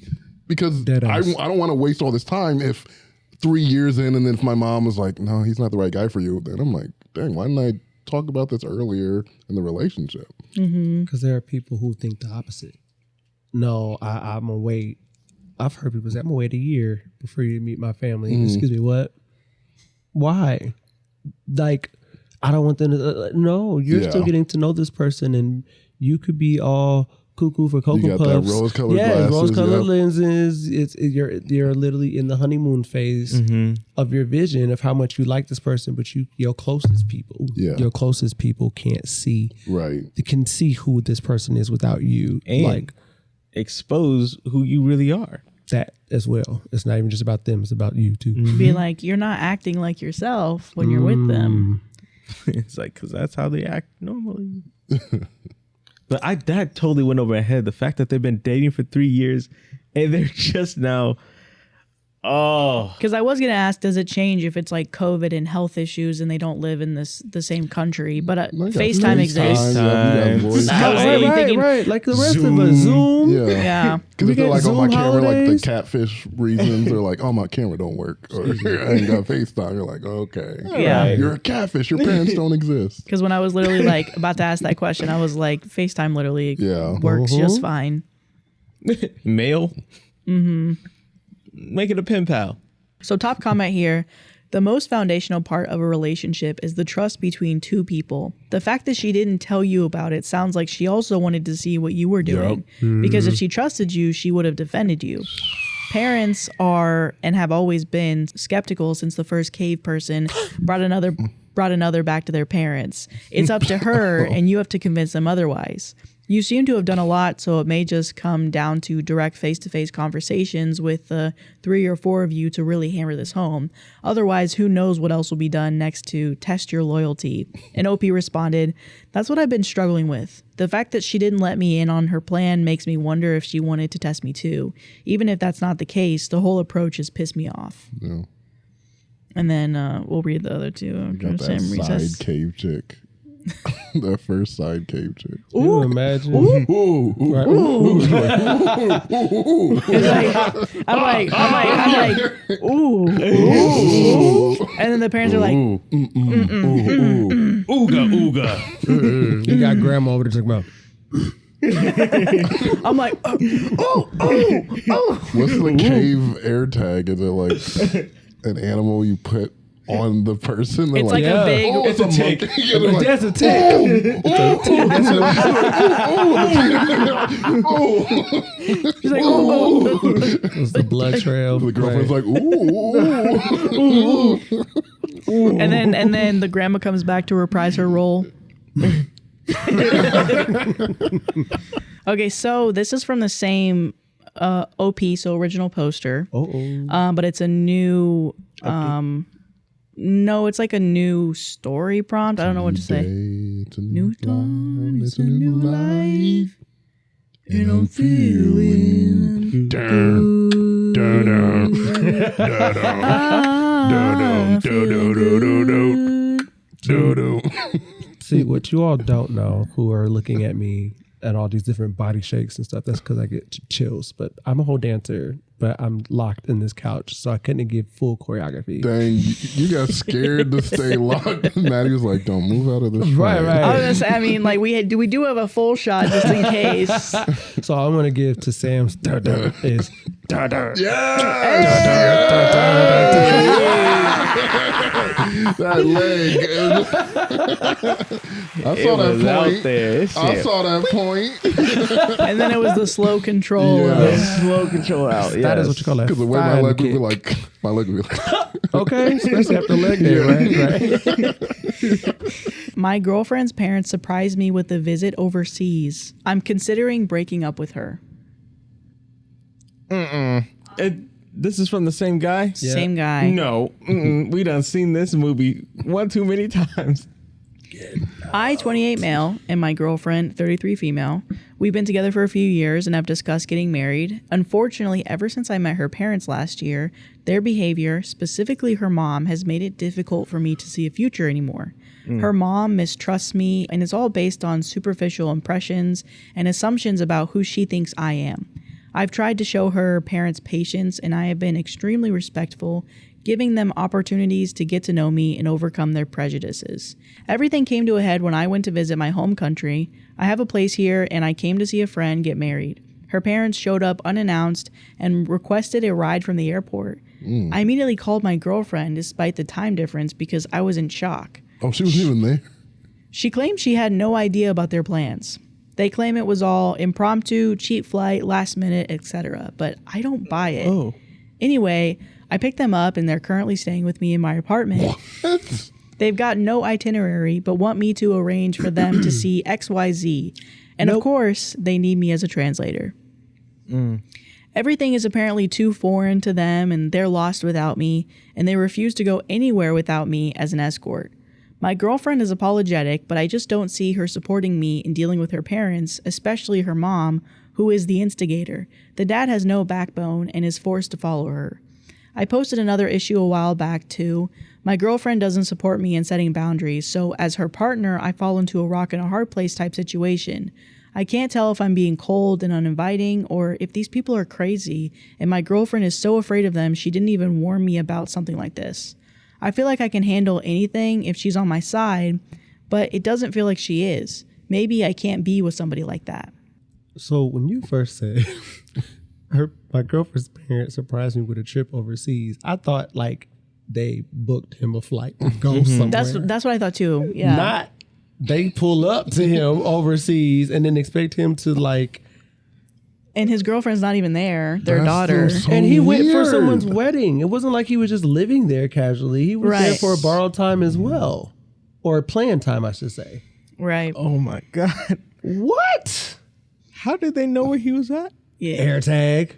because I don't want to waste all this time if 3 years in, and then if my mom was like, no, he's not the right guy for you, then I'm like, dang, why didn't I talk about this earlier in the relationship? Because there are people who think the opposite. No, I'm going to wait. I've heard people say, I'm going to wait a year before you meet my family. Excuse me, what? Why? Like, I don't want them to, no, you're still getting to know this person, and you could be all cuckoo for Cocoa You got Puffs. that rose-colored yeah, glasses, rose-colored yep. lenses. You're literally in the honeymoon phase of your vision of how much you like this person, but your closest people, your closest people can't see. Right. They can see who this person is without you. And like expose who you really are. that as well. It's not even just about them; it's about you too. Be like, you're not acting like yourself when you're with them. It's like, because that's how they act normally. But that totally went over my head. The fact that they've been dating for 3 years and they're just now, Because I was gonna ask, does it change if it's like COVID and health issues and they don't live in the same country? But FaceTime exists. Yeah, we got voice. I was literally thinking, Right. Like the rest of us, Zoom. yeah. Because if they're get like on my Zoom camera, like holidays. the catfish reasons, they're like, oh, my camera don't work. Or I ain't got FaceTime. You're like, okay. Yeah. You're a catfish. Your parents don't exist. Because when I was literally like about to ask that question, I was like, FaceTime literally Yeah. works just fine. Mail. Make it a pen pal. So top comment here. The most foundational part of a relationship is the trust between two people. The fact that she didn't tell you about it sounds like she also wanted to see what you were doing. Because if she trusted you, she would have defended you. Parents are and have always been skeptical since the first cave person brought another back to their parents. It's up to her and you have to convince them otherwise. You seem to have done a lot, so it may just come down to direct face-to-face conversations with the 3 or 4 of you to really hammer this home. Otherwise, who knows what else will be done next to test your loyalty. And OP responded, that's what I've been struggling with. The fact that she didn't let me in on her plan makes me wonder if she wanted to test me too. Even if that's not the case, the whole approach has pissed me off. Yeah. And then we'll read the other two. You got that side cave chick. That first side cave chick. Can you imagine? Ooh. Right. I'm like, ooh. And then the parents are like, Ooga. You got grandma over there talking about. I'm like, What's the cave AirTag? Is it like an animal you put on the person? They're it's like Yeah. a big, oh, it's a tick. monkey. Yeah, they're like, That's a tick. she's like, oh. It's the blood trail. the girlfriend's Right. like, ooh. And then the grandma comes back to reprise her role. Okay, so this is from the same OP, so original poster. But it's a new no, it's like a new story prompt. I don't know what to say. It's a New dawn, it's a new life. and I'm feeling See, what you all don't know, who are looking at me and all these different body shakes and stuff, that's because I get chills. But I'm a whole dancer, but I'm locked in this couch, so I couldn't give full choreography. Dang, you got scared to stay locked. Maddie was like, don't move out of this Right, frame. right. I was gonna say, I mean, like we do have a full shot just in case. So I'm gonna give to Sam's is That leg. I saw that out point. there. I saw that point. And then it was the slow control. Yeah. Slow control out. that is what you call that. Because the way my fine leg would kick. be like, Okay, especially after leg day, right? My girlfriend's parents surprised me with a visit overseas. I'm considering breaking up with her. This is from the same guy? Yeah. Same guy. No. We done seen this movie one too many times. I, 28 male, and my girlfriend, 33 female. We've been together for a few years and have discussed getting married. Unfortunately, ever since I met her parents last year, their behavior, specifically her mom, has made it difficult for me to see a future anymore. Her mom mistrusts me, and it's all based on superficial impressions and assumptions about who she thinks I am. I've tried to show her parents patience, and I have been extremely respectful, giving them opportunities to get to know me and overcome their prejudices. Everything came to a head when I went to visit my home country. I have a place here, and I came to see a friend get married. Her parents showed up unannounced and requested a ride from the airport. I immediately called my girlfriend despite the time difference because I was in shock. oh, she wasn't even there. She claimed she had no idea about their plans. They claim it was all impromptu, cheap flight, last minute, etc. But I don't buy it. Oh. Anyway, I picked them up and they're currently staying with me in my apartment. What? They've got no itinerary, but want me to arrange for them to see XYZ. And of course, they need me as a translator. Everything is apparently too foreign to them and they're lost without me, and they refuse to go anywhere without me as an escort. My girlfriend is apologetic, but I just don't see her supporting me in dealing with her parents, especially her mom, who is the instigator. The dad has no backbone and is forced to follow her. I posted another issue a while back too. My girlfriend doesn't support me in setting boundaries, so as her partner, I fall into a rock and a hard place type situation. I can't tell if I'm being cold and uninviting or if these people are crazy, and my girlfriend is so afraid of them she didn't even warn me about something like this. I feel like I can handle anything if she's on my side, but it doesn't feel like she is. Maybe I can't be with somebody like that. So when you first said my girlfriend's parents surprised me with a trip overseas, I thought like they booked him a flight to go somewhere. That's what I thought too. Yeah. Not they pull up to him overseas and then expect him to like. And his girlfriend's not even there. Their That's daughter. so And he went for weird. someone's wedding. It wasn't like he was just living there casually. He was there Right. for a borrowed time as well, or planned time, I should say. Right. Oh my God. What? How did they know where he was at? Yeah. AirTag.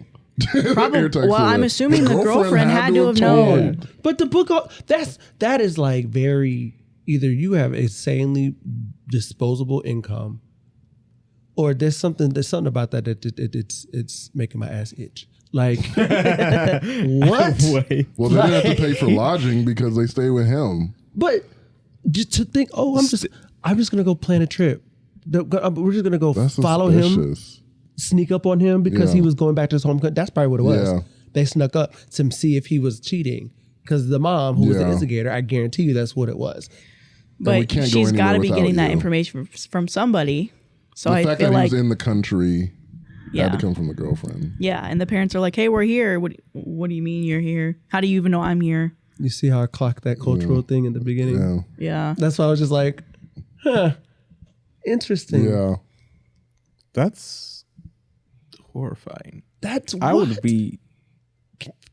Probably. AirTag Well, for I'm the- assuming the girlfriend had to have told. known. But the book, that is like very, either you have insanely disposable income, or there's something about that it's making my ass itch. Like, what? Wait. Well, they didn't have to pay for lodging because they stay with him. But just to think, I'm just gonna go plan a trip. We're just gonna go That's follow him, suspicious. sneak up on him because he Yeah. was going back to his home country. That's probably what it was. Yeah. They snuck up to see if he was cheating. Because the mom, who was the Yeah. instigator, I guarantee you that's what it was. we But can't go she's got to anywhere be getting without that you. information from somebody. So The I fact feel that he like, was in the country yeah, had to come from the girlfriend. yeah. And the parents are like, "Hey, we're here. What do you mean you're here? How do you even know I'm here?" You see how I clocked that cultural thing in the beginning? Yeah. Yeah. That's why I was just like, interesting. Yeah. That's horrifying. That's I what? would be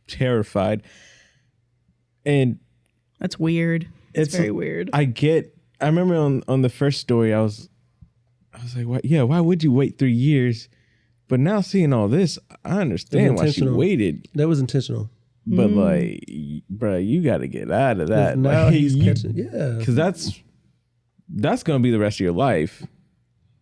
terrified. And That's weird. It's very weird. I remember on the first story, I was like, what? Yeah, why would you wait 3 years? But now seeing all this, I understand why she intentional. waited. That was intentional. But like, bro, you got to get out of that. Now Like, he's catching. Yeah. because that's gonna be the rest of your life.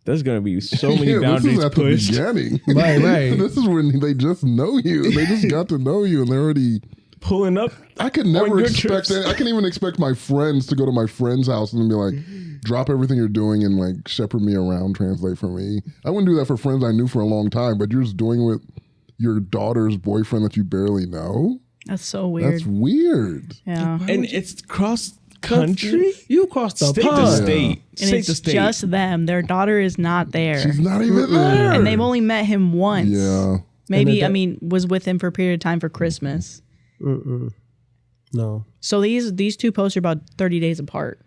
There's gonna be so many Yeah, boundaries this is at pushed. the beginning. Right. This is when they just know you. They just got to know you, and they're already. Pulling up. I could On never your expect trips. it. I can't even expect my friends to go to my friend's house and be like, drop everything you're doing and like shepherd me around, translate for me. I wouldn't do that for friends I knew for a long time, but you're just doing it with your daughter's boyfriend that you barely know. That's so weird. That's weird. Yeah. And it's cross country, You crossed the state to pond. state, And state it's to state. just them. Their daughter is not there. She's not even there. And they've only met him once. Yeah. Maybe, And I mean, was with him for a period of time for Christmas. No. So these two posts are about 30 days apart.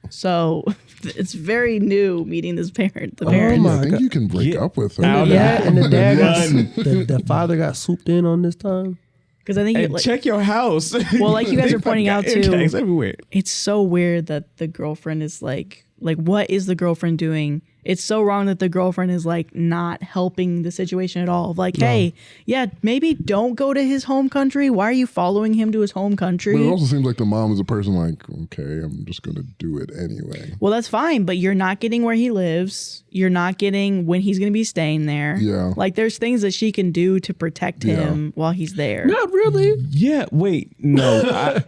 So it's very new meeting this parent. The parent. I think you can break up with her. Out of Yeah, that. and the dad Run. the father got swooped in on this time. Because I think And check your house. Well, like you guys They are pointing fucking out, got too. AirTags everywhere. it's so weird that the girlfriend is like what is the girlfriend doing? It's so wrong that the girlfriend is like not helping the situation at all. Like, hey, yeah, maybe don't go to his home country. Why are you following him to his home country? But it also seems like the mom is a person like, okay, I'm just going to do it anyway. Well, that's fine, but you're not getting where he lives. You're not getting when he's going to be staying there. Yeah. Like there's things that she can do to protect him while he's there. Not really. Yeah, wait, no.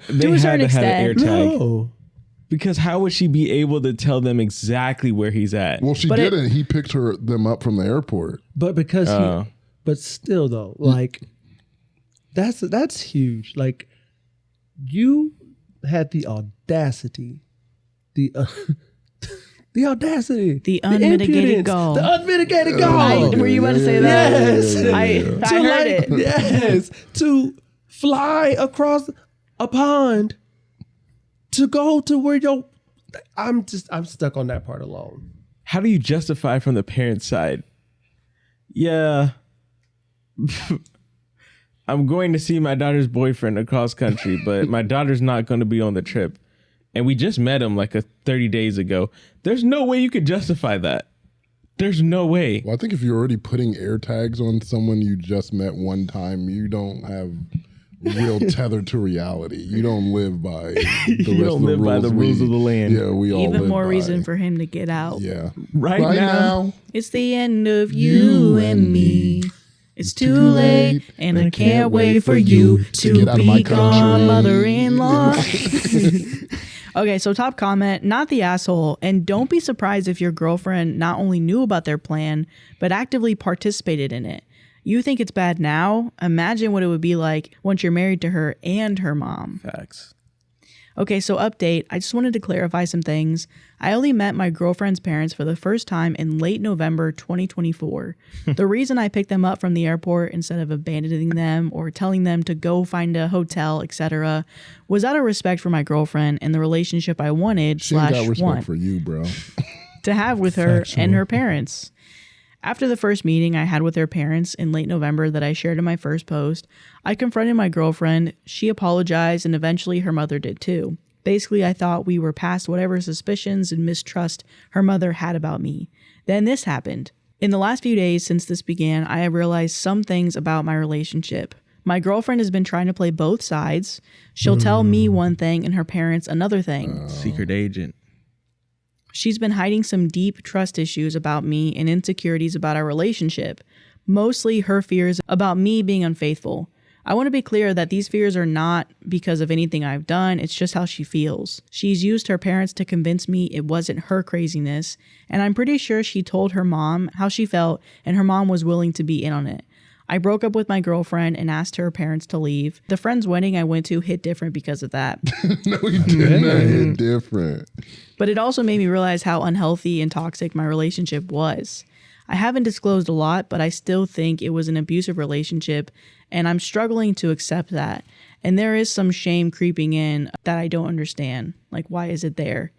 They To a had certain to have an extent. AirTag. No. Because how would she be able to tell them exactly where he's at? Well, she But didn't. He picked them up from the airport. But because Oh. but still though, like that's huge. Like you had the audacity, the audacity, The unmitigated impudence, gall. the unmitigated gall. Were you about to say that? Yes. I To heard it. Yes, to fly across a pond to go to where I'm stuck on that part alone. how do you justify from the parents' side? Yeah, I'm going to see my daughter's boyfriend across country, but my daughter's not going to be on the trip. And we just met him like 30 days ago. There's no way you could justify that. There's no way. Well, I think if you're already putting AirTags on someone you just met one time, you don't have real tether to reality. You don't live by the rules of the land. Yeah, we all Even live more by. reason for him to get out. Yeah. Right now. It's the end of you and me. It's too late, and I can't wait for you to get out of my become country. mother-in-law. Okay, so top comment, not the asshole. And don't be surprised if your girlfriend not only knew about their plan, but actively participated in it. You think it's bad now? Imagine what it would be like once you're married to her and her mom. Facts. Okay, so update. I just wanted to clarify some things. I only met my girlfriend's parents for the first time in late November 2024. The reason I picked them up from the airport instead of abandoning them or telling them to go find a hotel, etc., was out of respect for my girlfriend and the relationship I wanted She ain't got / respect want for you, bro. to have with her Factual. and her parents. After the first meeting I had with their parents in late November that I shared in my first post, I confronted my girlfriend. She apologized, and eventually her mother did too. Basically, I thought we were past whatever suspicions and mistrust her mother had about me. Then this happened. In the last few days since this began, I have realized some things about my relationship. My girlfriend has been trying to play both sides. She'll tell me one thing and her parents another thing. Secret agent. She's been hiding some deep trust issues about me and insecurities about our relationship, mostly her fears about me being unfaithful. I want to be clear that these fears are not because of anything I've done, it's just how she feels. She's used her parents to convince me it wasn't her craziness, and I'm pretty sure she told her mom how she felt, and her mom was willing to be in on it. I broke up with my girlfriend and asked her parents to leave. The friend's wedding I went to hit different because of that. No, he did not hit different. But it also made me realize how unhealthy and toxic my relationship was. I haven't disclosed a lot, but I still think it was an abusive relationship, and I'm struggling to accept that. And there is some shame creeping in that I don't understand. Like, why is it there?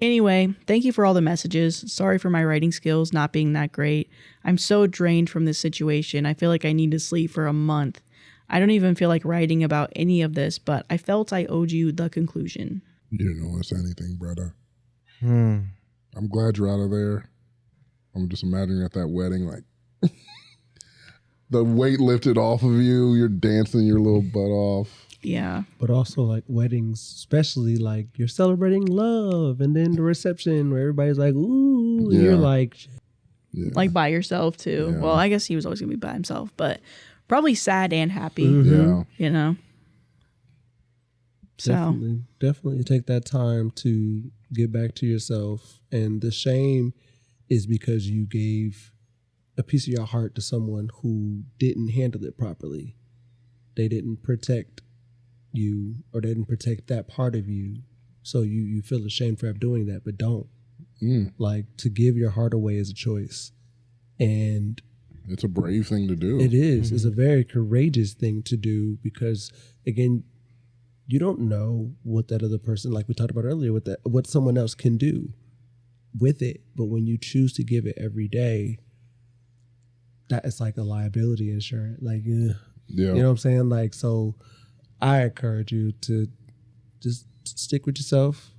Anyway, thank you for all the messages. Sorry for my writing skills not being that great. I'm so drained from this situation. I feel like I need to sleep for a month. I don't even feel like writing about any of this, but I felt I owed you the conclusion. You didn't owe us anything, brother. I'm glad you're out of there. I'm just imagining at that wedding, like, the weight lifted off of you. You're dancing your little butt off. Yeah. But also like weddings, especially like you're celebrating love, and then the reception where everybody's like, ooh, and Yeah. you're like, Yeah. Like by yourself too. Yeah. Well, I guess he was always gonna be by himself, but probably sad and happy. Yeah. You know. So definitely take that time to get back to yourself. And the shame is because you gave a piece of your heart to someone who didn't handle it properly. They didn't protect you, or they didn't protect that part of you. So you feel ashamed for doing that, but don't. Like, to give your heart away is a choice. And It's a brave thing to do. it is. It's a very courageous thing to do because, again, you don't know what that other person, like we talked about earlier, what someone else can do with it. But when you choose to give it every day, that is like a liability insurance. Like, Yeah. you know what I'm saying? Like, so I encourage you to just stick with yourself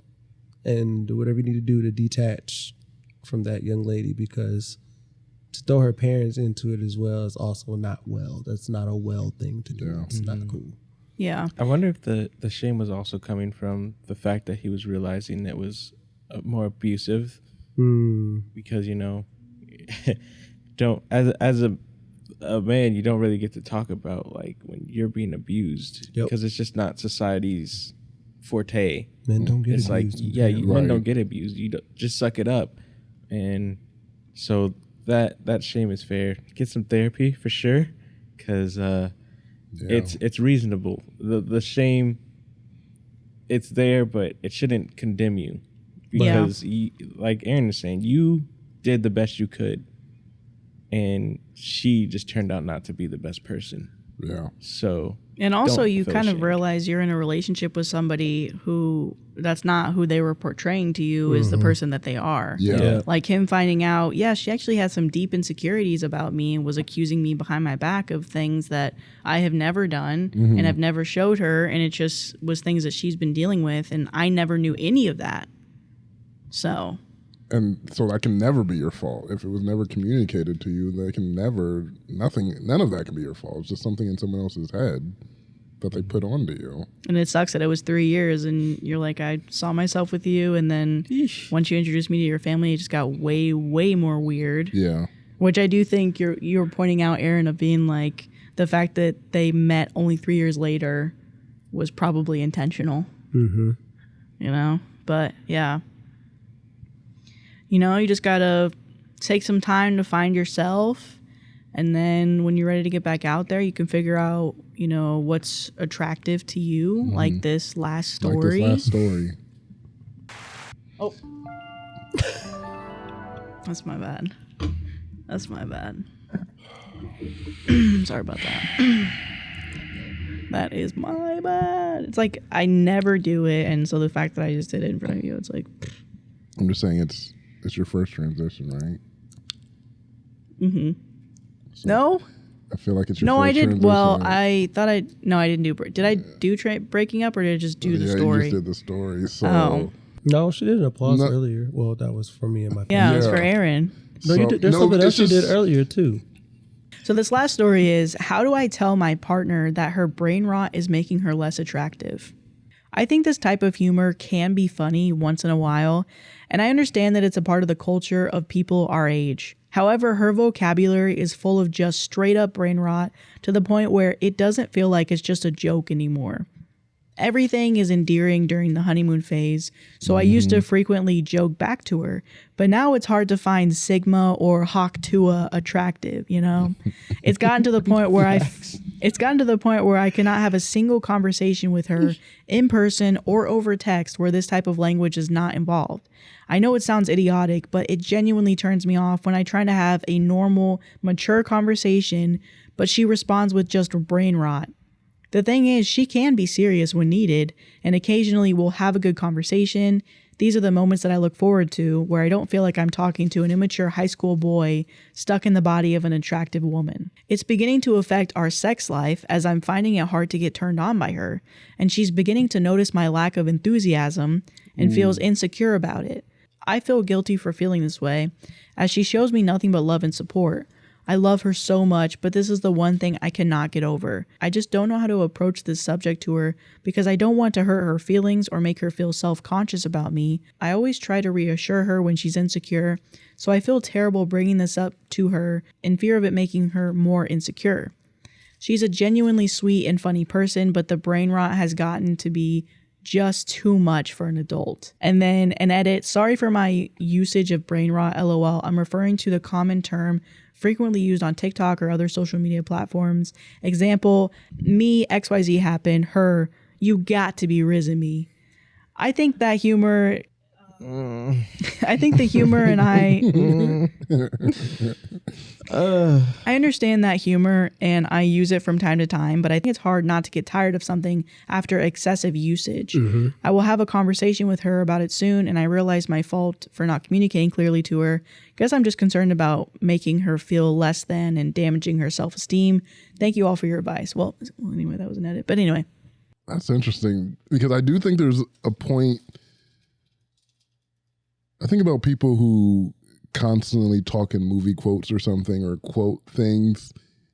and do whatever you need to do to detach from that young lady, because to throw her parents into it as well is also not well. That's not a well thing to do. Yeah. It's not cool. yeah. I wonder if the shame was also coming from the fact that he was realizing that it was more abusive, because, you know, don't as a man, you don't really get to talk about like when you're being abused, because it's just not society's forte. Men don't get It's like, abused. yeah, men Right. don't get abused. You don't, just suck it up. And so that shame is fair. Get some therapy for sure, because it's reasonable. The shame, it's there, but it shouldn't condemn you, because you, like Aaron is saying, you did the best you could, and she just turned out not to be the best person. Yeah. So, And also, don't you feel kind of ashamed. realize you're in a relationship with somebody who that's not who they were portraying to you is the person that they are. Yeah. Yeah. Like him finding out, yeah, she actually had some deep insecurities about me and was accusing me behind my back of things that I have never done and have never showed her. And it just was things that she's been dealing with. And I never knew any of that. So. And so that can never be your fault. If it was never communicated to you, none of that can be your fault. It's just something in someone else's head that they put onto you. And it sucks that it was 3 years and you're like, I saw myself with you. And then once you introduced me to your family, it just got way, way more weird. Yeah. Which I do think you're pointing out, Aaron, of being like the fact that they met only 3 years later was probably intentional. Mm-hmm. You know? But yeah. You know, you just gotta take some time to find yourself. And then when you're ready to get back out there, you can figure out, you know, what's attractive to you, like this last story. Like this last story. Oh. That's my bad. That's my bad. Sorry about that. That is my bad. It's like I never do it, and so the fact that I just did it in front of you, it's like. I'm just saying it's your first transition, right? Mm-hmm. So no. I feel like it's your no, first I did. transition. Well, I thought I didn't do. Did I do breaking up, or did I just do the story? Yeah, you just did the story. So. Oh. No, she did an applause earlier. Well, that was for me and my family. Yeah, it was for Aaron. No, you did, there's something else you did earlier too. So this last story is, how do I tell my partner that her brain rot is making her less attractive? I think this type of humor can be funny once in a while, and I understand that it's a part of the culture of people our age. However, her vocabulary is full of just straight up brain rot to the point where it doesn't feel like it's just a joke anymore. Everything is endearing during the honeymoon phase, so I used to frequently joke back to her, but now it's hard to find Sigma or Hawk Tua attractive, you know? It's gotten to the point where I cannot have a single conversation with her in person or over text where this type of language is not involved. I know it sounds idiotic, but it genuinely turns me off when I try to have a normal, mature conversation, but she responds with just brain rot. The thing is, she can be serious when needed, and occasionally we'll have a good conversation. These are the moments that I look forward to, where I don't feel like I'm talking to an immature high school boy stuck in the body of an attractive woman. It's beginning to affect our sex life, as I'm finding it hard to get turned on by her, and she's beginning to notice my lack of enthusiasm and feels insecure about it. I feel guilty for feeling this way, as she shows me nothing but love and support. I love her so much, but this is the one thing I cannot get over. I just don't know how to approach this subject to her because I don't want to hurt her feelings or make her feel self-conscious about me. I always try to reassure her when she's insecure, so I feel terrible bringing this up to her in fear of it making her more insecure. She's a genuinely sweet and funny person, but the brain rot has gotten to be just too much for an adult. And then an edit, sorry for my usage of brain rot, lol. I'm referring to the common term frequently used on TikTok or other social media platforms. Example, me, XYZ happened, her, you got to be risen me. I think that humor, I think the humor and I understand that humor and I use it from time to time, but I think it's hard not to get tired of something after excessive usage. I will have a conversation with her about it soon, and I realize my fault for not communicating clearly to her. Guess I'm just concerned about making her feel less than and damaging her self-esteem. Thank you all for your advice. Well, anyway, that was an edit. But anyway. That's interesting because I do think there's a point. I think about people who constantly talk in movie quotes or something or quote things,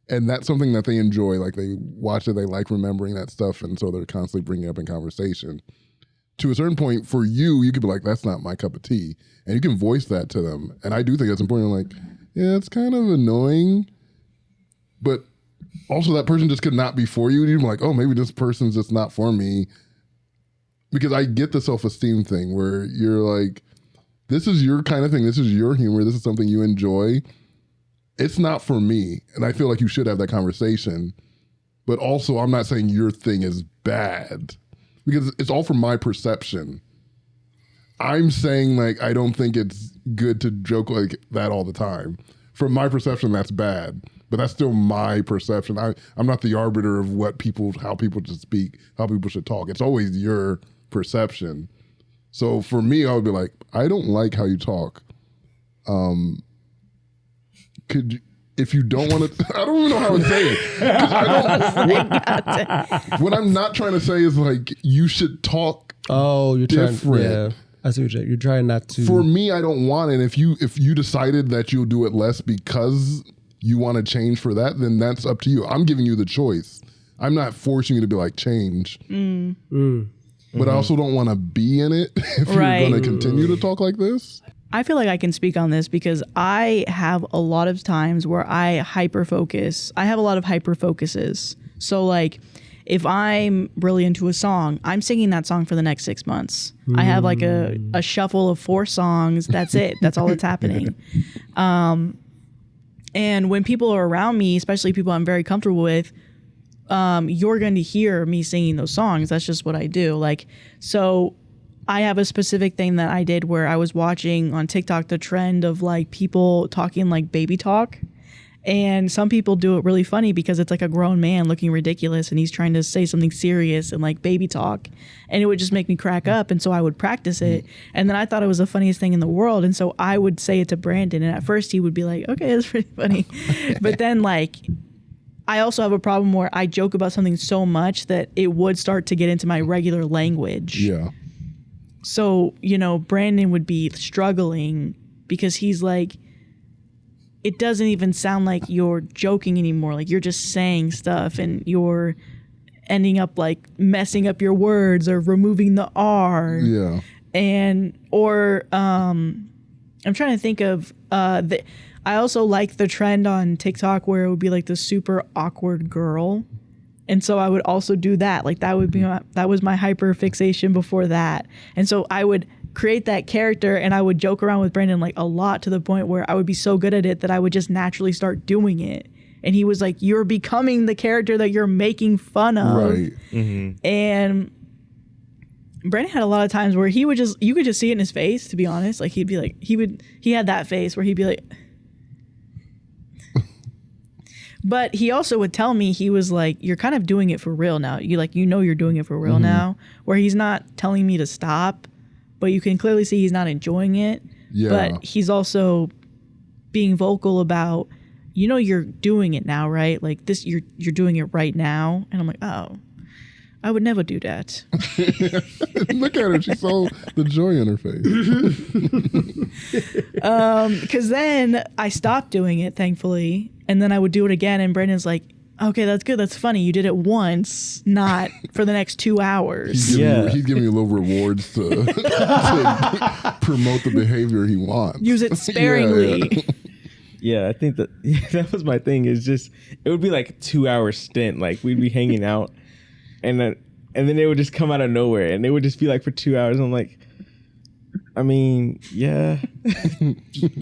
and that's something that they enjoy. Like they watch it, they like remembering that stuff, and so they're constantly bringing it up in conversation. To a certain point, for you, you could be like, that's not my cup of tea, and you can voice that to them. And I do think that's important. I'm like, yeah, it's kind of annoying, but also that person just could not be for you. And you're like, oh, maybe this person's just not for me. Because I get the self-esteem thing where you're like, this is your kind of thing. This is your humor. This is something you enjoy. It's not for me. And I feel like you should have that conversation. But also, I'm not saying your thing is bad because it's all from my perception. I'm saying like, I don't think it's good to joke like that all the time. From my perception, that's bad. but that's still my perception. I'm not the arbiter of how people should speak, how people should talk. It's always your perception. So for me, I would be like, I don't like how you talk. Could you, if you don't want to, I don't even know how to say it. What I'm not trying to say is like, you should talk you're different. trying. Yeah, I see what you're trying not to. For me, I don't want it. If you decided that you'll do it less because you want to change for that, then that's up to you. I'm giving you the choice. I'm not forcing you to be like, change. But I also don't want to be in it if you're going to continue to talk like this. I feel like I can speak on this because I have a lot of times where I hyper focus. I have a lot of hyper focuses. So like if I'm really into a song, I'm singing that song for the next 6 months. I have like a shuffle of 4 songs. That's it. That's all that's happening. And when people are around me, especially people I'm very comfortable with, you're going to hear me singing those songs. That's just what I do. Like, so I have a specific thing that I did where I was watching on TikTok the trend of like people talking like baby talk. And some people do it really funny because it's like a grown man looking ridiculous and he's trying to say something serious and like baby talk. And it would just make me crack up. And so I would practice it. And then I thought it was the funniest thing in the world. And so I would say it to Brandon. And at first he would be like, okay, that's pretty funny. But then like, I also have a problem where I joke about something so much that it would start to get into my regular language. Yeah. So, you know, Brandon would be struggling because he's like, it doesn't even sound like you're joking anymore. Like you're just saying stuff and you're ending up like messing up your words or removing the R. Yeah. And, or, I'm trying to think of, I also like the trend on TikTok where it would be like the super awkward girl. And so I would also do that. Like that would be that was my hyper fixation before that. And so I would create that character and I would joke around with Brandon like a lot to the point where I would be so good at it that I would just naturally start doing it. And he was like, you're becoming the character that you're making fun of. Right. Mm-hmm. And Brandon had a lot of times where he would you could just see it in his face, to be honest. Like he'd be like, he had that face where he'd be like, but he also would tell me, he was like, you're kind of doing it for real now. You're doing it for real now, where he's not telling me to stop, but you can clearly see he's not enjoying it. Yeah. But he's also being vocal about, you're doing it now, right? Like this, you're doing it right now. And I'm like, oh, I would never do that. Look at her. She saw the joy in her face. Because then I stopped doing it, thankfully. And then I would do it again. And Brandon's like, okay, that's good. That's funny. You did it once, not for the next 2 hours. He's giving you little rewards to promote the behavior he wants. Use it sparingly. Yeah, I think that was my thing. Is just it would be like a 2-hour stint. Like we'd be hanging out, and then it would just come out of nowhere, and it would just be like for 2 hours. I'm like, I mean, yeah,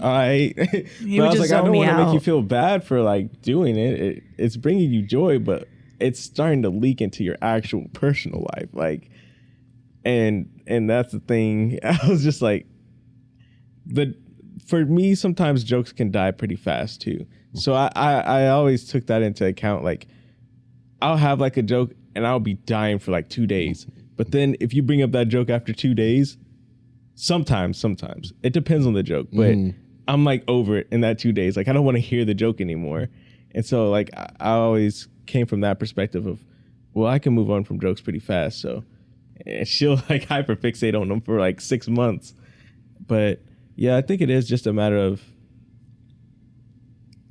I. But I was like, I don't want to make you feel bad for like doing it. It's bringing you joy, but it's starting to leak into your actual personal life. Like, and that's the thing. I was just like, for me, sometimes jokes can die pretty fast too. So I always took that into account. Like, I'll have like a joke and I'll be dying for like 2 days. But then if you bring up that joke after 2 days, sometimes it depends on the joke, but I'm like over it in that 2 days. Like I don't want to hear the joke anymore. And so like I always came from that perspective of, well, I can move on from jokes pretty fast. So and she'll like hyperfixate on them for like 6 months. But yeah, I think it is just a matter of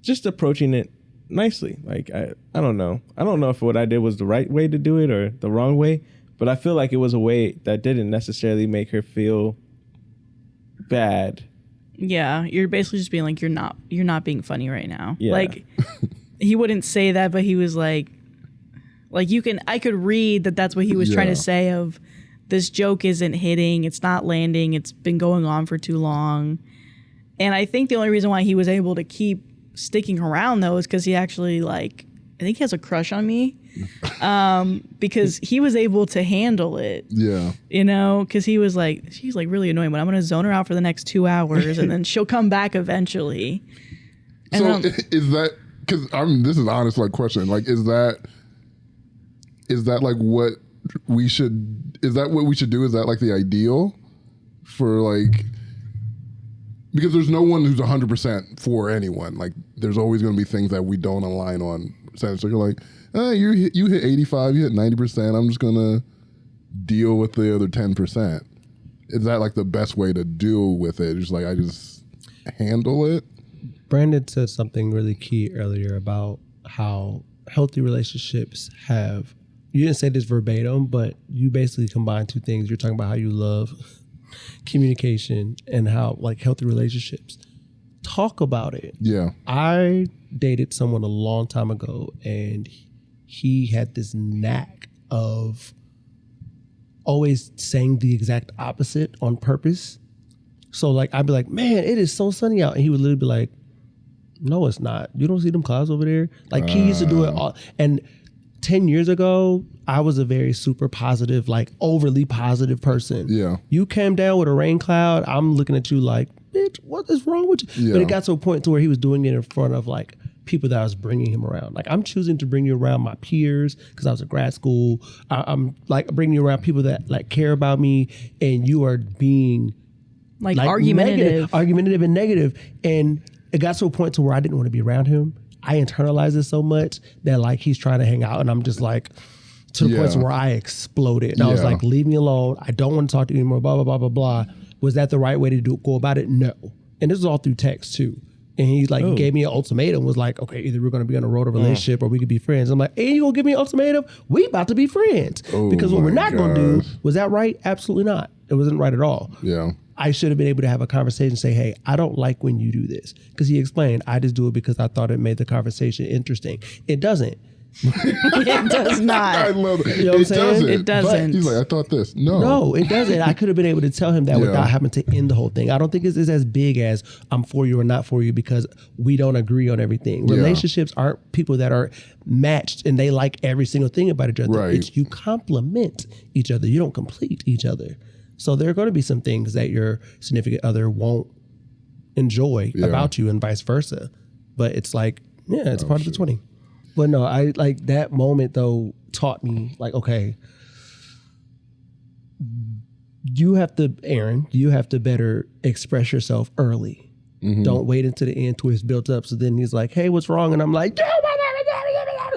just approaching it nicely. Like I don't know. I don't know if what I did was the right way to do it or the wrong way, but I feel like it was a way that didn't necessarily make her feel bad. Yeah, you're basically just being like, you're not being funny right now. Yeah. Like he wouldn't say that, but he was like I could read that that's what he was trying to say of, this joke isn't hitting, it's not landing, it's been going on for too long. And I think the only reason why he was able to keep sticking around though is because he actually I think he has a crush on me. Because he was able to handle it. Yeah. Because he was like, she's like really annoying, but I'm going to zone her out for the next 2 hours and then she'll come back eventually. And so is that because this is an honest like question. Like, is that like what we should? Is that what we should do? Is that like the ideal for like? Because there's no one who's 100% for anyone. Like, there's always going to be things that we don't align on. So you're like, you hit 85, you hit 90%. I'm just going to deal with the other 10%. Is that like the best way to deal with it? Just like, I just handle it? Brandon said something really key earlier about how healthy relationships have, you didn't say this verbatim, but you basically combine two things. You're talking about how you love communication and how like healthy relationships. Talk about it. Yeah. I dated someone a long time ago, and he had this knack of always saying the exact opposite on purpose. So like I'd be like, man, it is so sunny out, and he would literally be like, no, it's not. You don't see them clouds over there? Like he used to do it all. And 10 years ago, I was a very super positive, like overly positive person. Yeah. You came down with a rain cloud, I'm looking at you like, bitch, what is wrong with you? Yeah. But it got to a point to where he was doing it in front of like people that I was bringing him around. Like I'm choosing to bring you around my peers because I was at grad school. I'm like bringing you around people that like care about me, and you are being like argumentative and negative. And it got to a point to where I didn't want to be around him. I internalized it so much that like he's trying to hang out, and I'm just like to the point where I exploded. And I was like, leave me alone. I don't want to talk to you anymore, blah, blah, blah, blah, blah. Was that the right way to go about it? No. And this was all through text too. And he like gave me an ultimatum, was like, okay, either we're going to be on a road of relationship or we could be friends. I'm like, hey, you going to give me an ultimatum? We about to be friends. Because what we're not going to do, was that right? Absolutely not. It wasn't right at all. Yeah. I should have been able to have a conversation and say, hey, I don't like when you do this. Because he explained, I just do it because I thought it made the conversation interesting. It doesn't. It does not. I love it. You know what I'm saying? It doesn't. He's like, I thought this. No, it doesn't. I could have been able to tell him that without having to end the whole thing. I don't think it's as big as I'm for you or not for you because we don't agree on everything. Relationships aren't people that are matched and they like every single thing about each other. Right. It's you complement each other. You don't complete each other. So there are going to be some things that your significant other won't enjoy about you and vice versa. But it's like, it's part of the 20. But no, I like that moment though taught me like, okay, you have to better express yourself early. Mm-hmm. Don't wait until the end till it's built up. So then he's like, hey, what's wrong? And I'm like,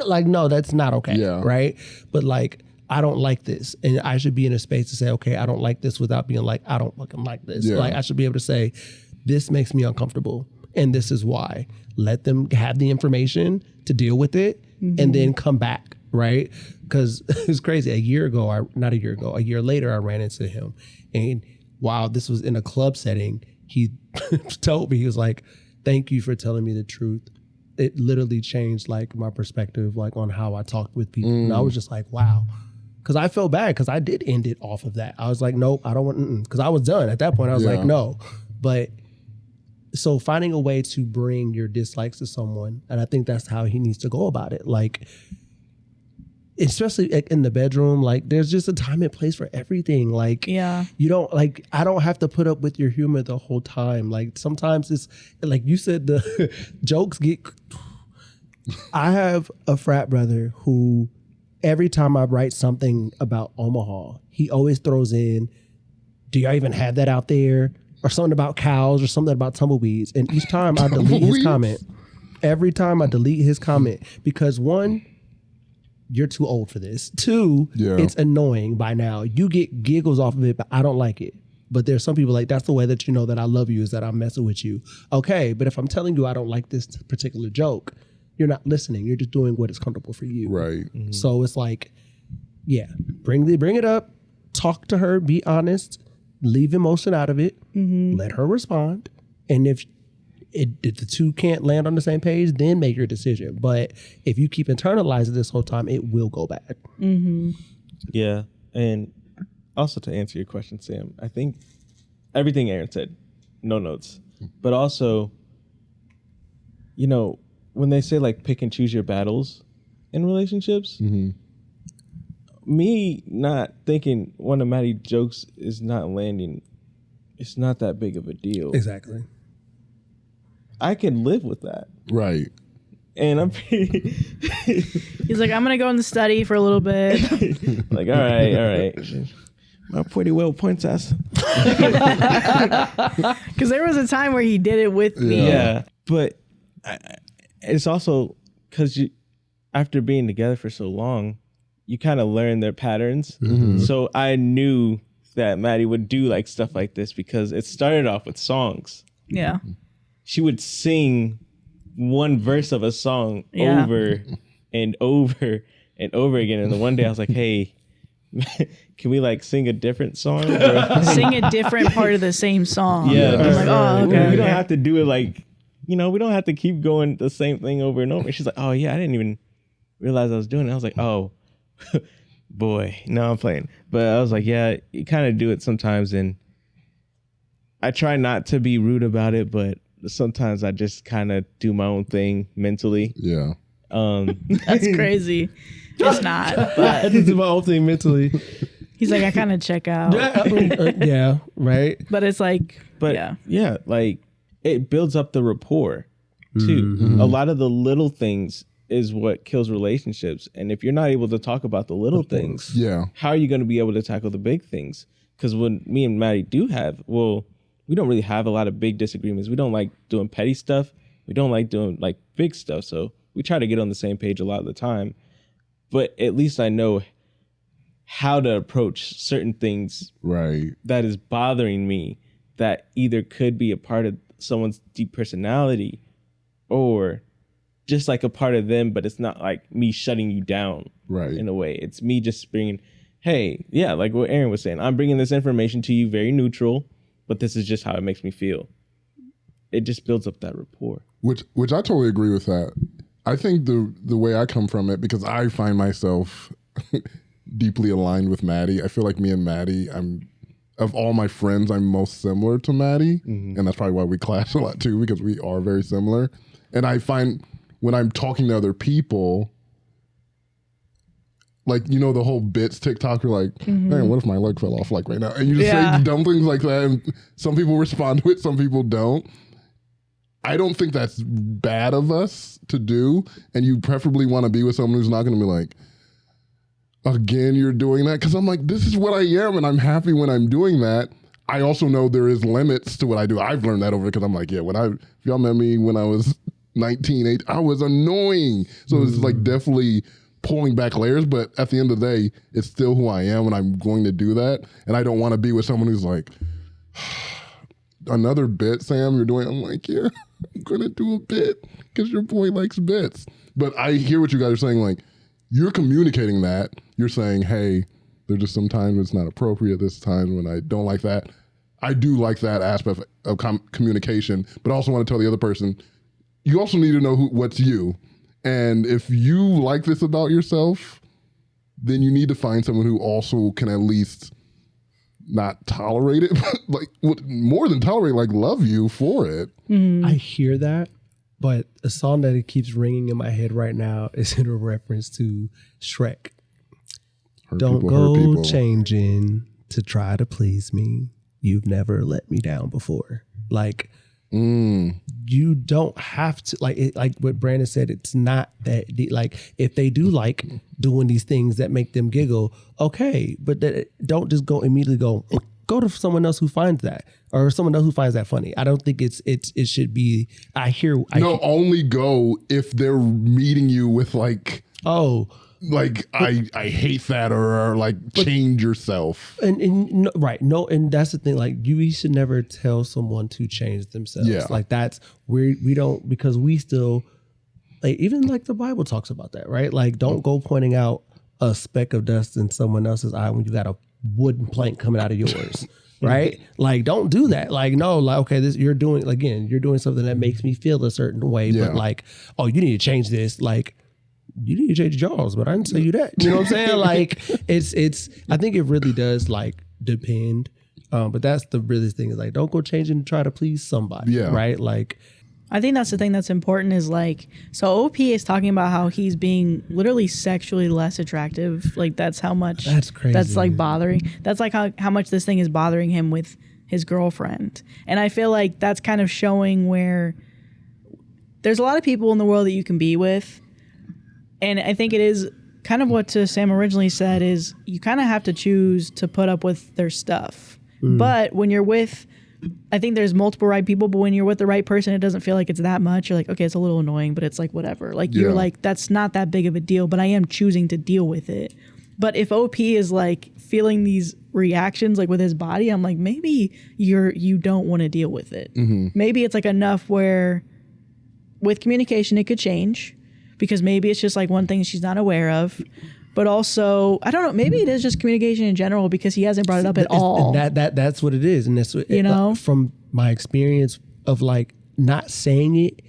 like, no, that's not okay. Yeah. Right. But like, I don't like this. And I should be in a space to say, okay, I don't like this without being like, I don't fucking like this. Yeah. Like I should be able to say, this makes me uncomfortable. And this is why. Let them have the information to deal with it and then come back, right? Because it's crazy. A year later, I ran into him. And while this was in a club setting, he told me, he was like, thank you for telling me the truth. It literally changed like my perspective like on how I talked with people. And I was just like, wow. Because I felt bad because I did end it off of that. I was like, nope, I don't want, because I was done. At that point, I was like, no. But so finding a way to bring your dislikes to someone, and I think that's how he needs to go about it. Like, especially in the bedroom, like there's just a time and place for everything. Like, you don't like, I don't have to put up with your humor the whole time. Like sometimes it's like you said, the jokes get, I have a frat brother who every time I write something about Omaha, he always throws in, do y'all even have that out there? Or something about cows or something about tumbleweeds. And each time I delete his comment. Every time I delete his comment. Because one, you're too old for this. Two, it's annoying by now. You get giggles off of it, but I don't like it. But there's some people like, that's the way that you know that I love you, is that I'm messing with you. Okay, but if I'm telling you I don't like this particular joke, you're not listening. You're just doing what is comfortable for you. Right. Mm-hmm. So it's like, bring it up, talk to her, be honest, leave emotion out of it, let her respond. And if the two can't land on the same page, then make your decision. But if you keep internalizing this whole time, it will go bad. Mm-hmm. Yeah. And also to answer your question, Sam, I think everything Aaron said, no notes. But also, you know, when they say like pick and choose your battles in relationships, me not thinking one of Madi's jokes is not landing, it's not that big of a deal. Exactly. I can live with that. Right. And I'm pretty He's like, I'm gonna go in the study for a little bit. like, all right. My pretty well princess. Because there was a time where he did it with me. Yeah, but it's also because after being together for so long, you kind of learn their patterns. So I knew that Madi would do like stuff like this because it started off with songs. Yeah. She would sing one verse of a song over and over and over again. And then one day I was like, hey, can we like sing a different song? Sing a different part of the same song. Yeah. I'm like, oh, okay. We don't have to do it like, we don't have to keep going the same thing over and over. She's like, oh yeah, I didn't even realize I was doing it. I was like, oh boy, no, I'm playing. But I was like, yeah, you kind of do it sometimes. And I try not to be rude about it, but sometimes I just kind of do my own thing mentally. Yeah. That's crazy. It's not. But I just do my own thing mentally. he's like, I kind of check out. Yeah, right. But it's like, But yeah, like it builds up the rapport too. A lot of the little things is what kills relationships. And if you're not able to talk about the little things, how are you going to be able to tackle the big things? Because when me and Madi do we don't really have a lot of big disagreements. We don't like doing petty stuff. We don't like doing like big stuff. So we try to get on the same page a lot of the time. But at least I know how to approach certain things that is bothering me that either could be a part of someone's deep personality or just like a part of them, but it's not like me shutting you down in a way. It's me just bringing, hey, yeah, like what Aaron was saying, I'm bringing this information to you very neutral, but this is just how it makes me feel. It just builds up that rapport. Which I totally agree with that. I think the way I come from it, because I find myself deeply aligned with Madi. I feel like me and Madi, of all my friends, I'm most similar to Madi. And that's probably why we clash a lot too, because we are very similar. And I find when I'm talking to other people, like, the whole bits TikTok, you're like, man, what if my leg fell off like right now? And you just say dumb things like that. And some people respond to it, some people don't. I don't think that's bad of us to do. And you preferably want to be with someone who's not going to be like, again, you're doing that. Because I'm like, this is what I am. And I'm happy when I'm doing that. I also know there is limits to what I do. I've learned that over because I'm like, yeah, if y'all met me when I was 19, 8, I was annoying. So it's like definitely pulling back layers. But at the end of the day, it's still who I am and I'm going to do that. And I don't want to be with someone who's like, another bit, Sam, you're doing. I'm like, yeah, I'm going to do a bit because your boy likes bits. But I hear what you guys are saying. Like, you're communicating that. You're saying, hey, there's just some times it's not appropriate. This time when I don't like that. I do like that aspect of communication, but I also want to tell the other person, you also need to know what's you. And if you like this about yourself, then you need to find someone who also can at least not tolerate it, but like more than tolerate, like love you for it. I hear that, but a song that it keeps ringing in my head right now is in a reference to Shrek. Don't go changing to try to please me. You've never let me down before. Like, you don't have to, like what Brandon said, it's not that deep. Like, if they do like doing these things that make them giggle, okay, but don't just immediately go to someone else who finds that, or someone else who finds that funny. I don't think it should be, only go if they're meeting you with like, like, I hate that, or like change yourself. And that's the thing. Like, we should never tell someone to change themselves. Yeah. Like, that's where we don't, because we still, like, even like the Bible talks about that, right? Like, don't go pointing out a speck of dust in someone else's eye when you got a wooden plank coming out of yours. Right? Like, don't do that. Like, no, like, okay, you're doing something that makes me feel a certain way, but like, oh, you need to change this. Like, you need to change your jaws, but I didn't say you that. You know what I'm saying? Like, it's. I think it really does like depend. But that's the really thing is like, don't go changing to try to please somebody. Yeah. Right. Like, I think that's the thing that's important is like, so OP is talking about how he's being literally sexually less attractive. Like, that's how much. That's crazy. That's like bothering. That's like how much this thing is bothering him with his girlfriend. And I feel like that's kind of showing where there's a lot of people in the world that you can be with. And I think it is kind of what Sam originally said is you kind of have to choose to put up with their stuff. But when you're with, I think there's multiple right people, but when you're with the right person, it doesn't feel like it's that much. You're like, okay, it's a little annoying, but it's like, whatever. Like, you're like, that's not that big of a deal, but I am choosing to deal with it. But if OP is like feeling these reactions like with his body, I'm like, maybe you don't want to deal with it. Maybe it's like enough where with communication, it could change because maybe it's just like one thing she's not aware of. But also, I don't know, maybe it is just communication in general because he hasn't brought it up at all. And that's what it is. And that's what, you know, from my experience of like not saying it,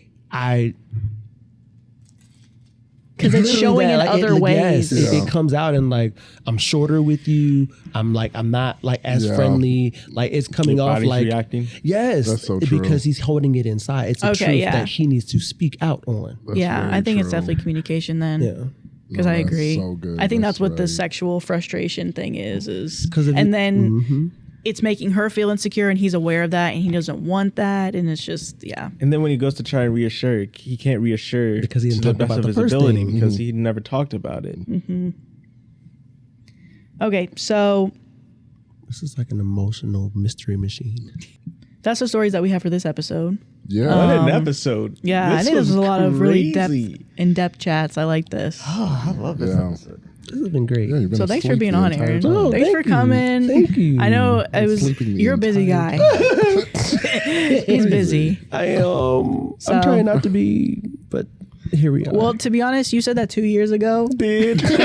because it's showing in other ways. Yes, it comes out and like, I'm shorter with you. I'm not like as friendly. Like it's coming Your off body's like, reacting. yes, That's so true. because he's holding it inside. It's a truth that he needs to speak out on. That's I think it's true. definitely communication then. Yeah. Because I agree. So good. I think that's what the right. sexual frustration thing is. And then it's making her feel insecure and he's aware of that and he doesn't want that. And it's just, And then when he goes to try and reassure, he can't reassure because he didn't to the talk best about of the his first ability thing. because he never talked about it. Okay, so This is like an emotional mystery machine. that's the stories that we have for this episode. Yeah. What an episode. Yeah, I think this was a lot of really in-depth chats. I like this. Oh, I love this Yeah. episode. This has been great. Yeah, you've been So thanks for asleep being the on, entire Aaron. time. Oh, Thanks for thank you. coming. Thank you. I know sleeping the you're a busy guy. entire He's busy. I'm So- trying not to be, but here we are. Well, to be honest, you said that 2 years ago. did 2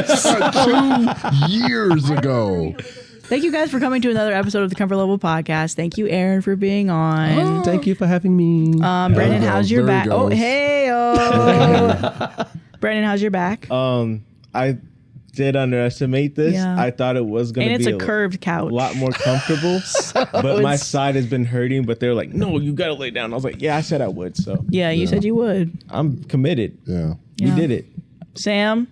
years ago. Thank you guys for coming to another episode of the Comfort Level Podcast. Thank you, Aaron, for being on. Thank you for having me. Brandon, There how's he your goes. back? There he Oh, goes. hey, oh. Brandon, how's your back? I did underestimate this. Yeah. I thought it was going And to it's be a curved couch. a lot more comfortable, but my it's- side has been hurting. But they're like, "No, you got to lay down." I was like, "Yeah, I said I would." So Yeah, you said you would. I'm committed. Yeah. Yeah. We did it. Sam,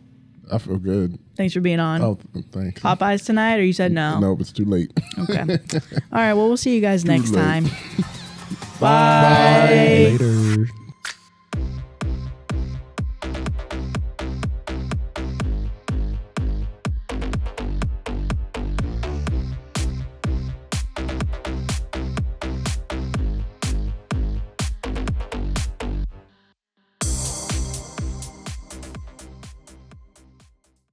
I feel good. thanks for being on. Oh, thanks. Popeyes tonight, or you said no? No, it's too late. Okay. All right, well, we'll see you guys next late. time. Bye. Later.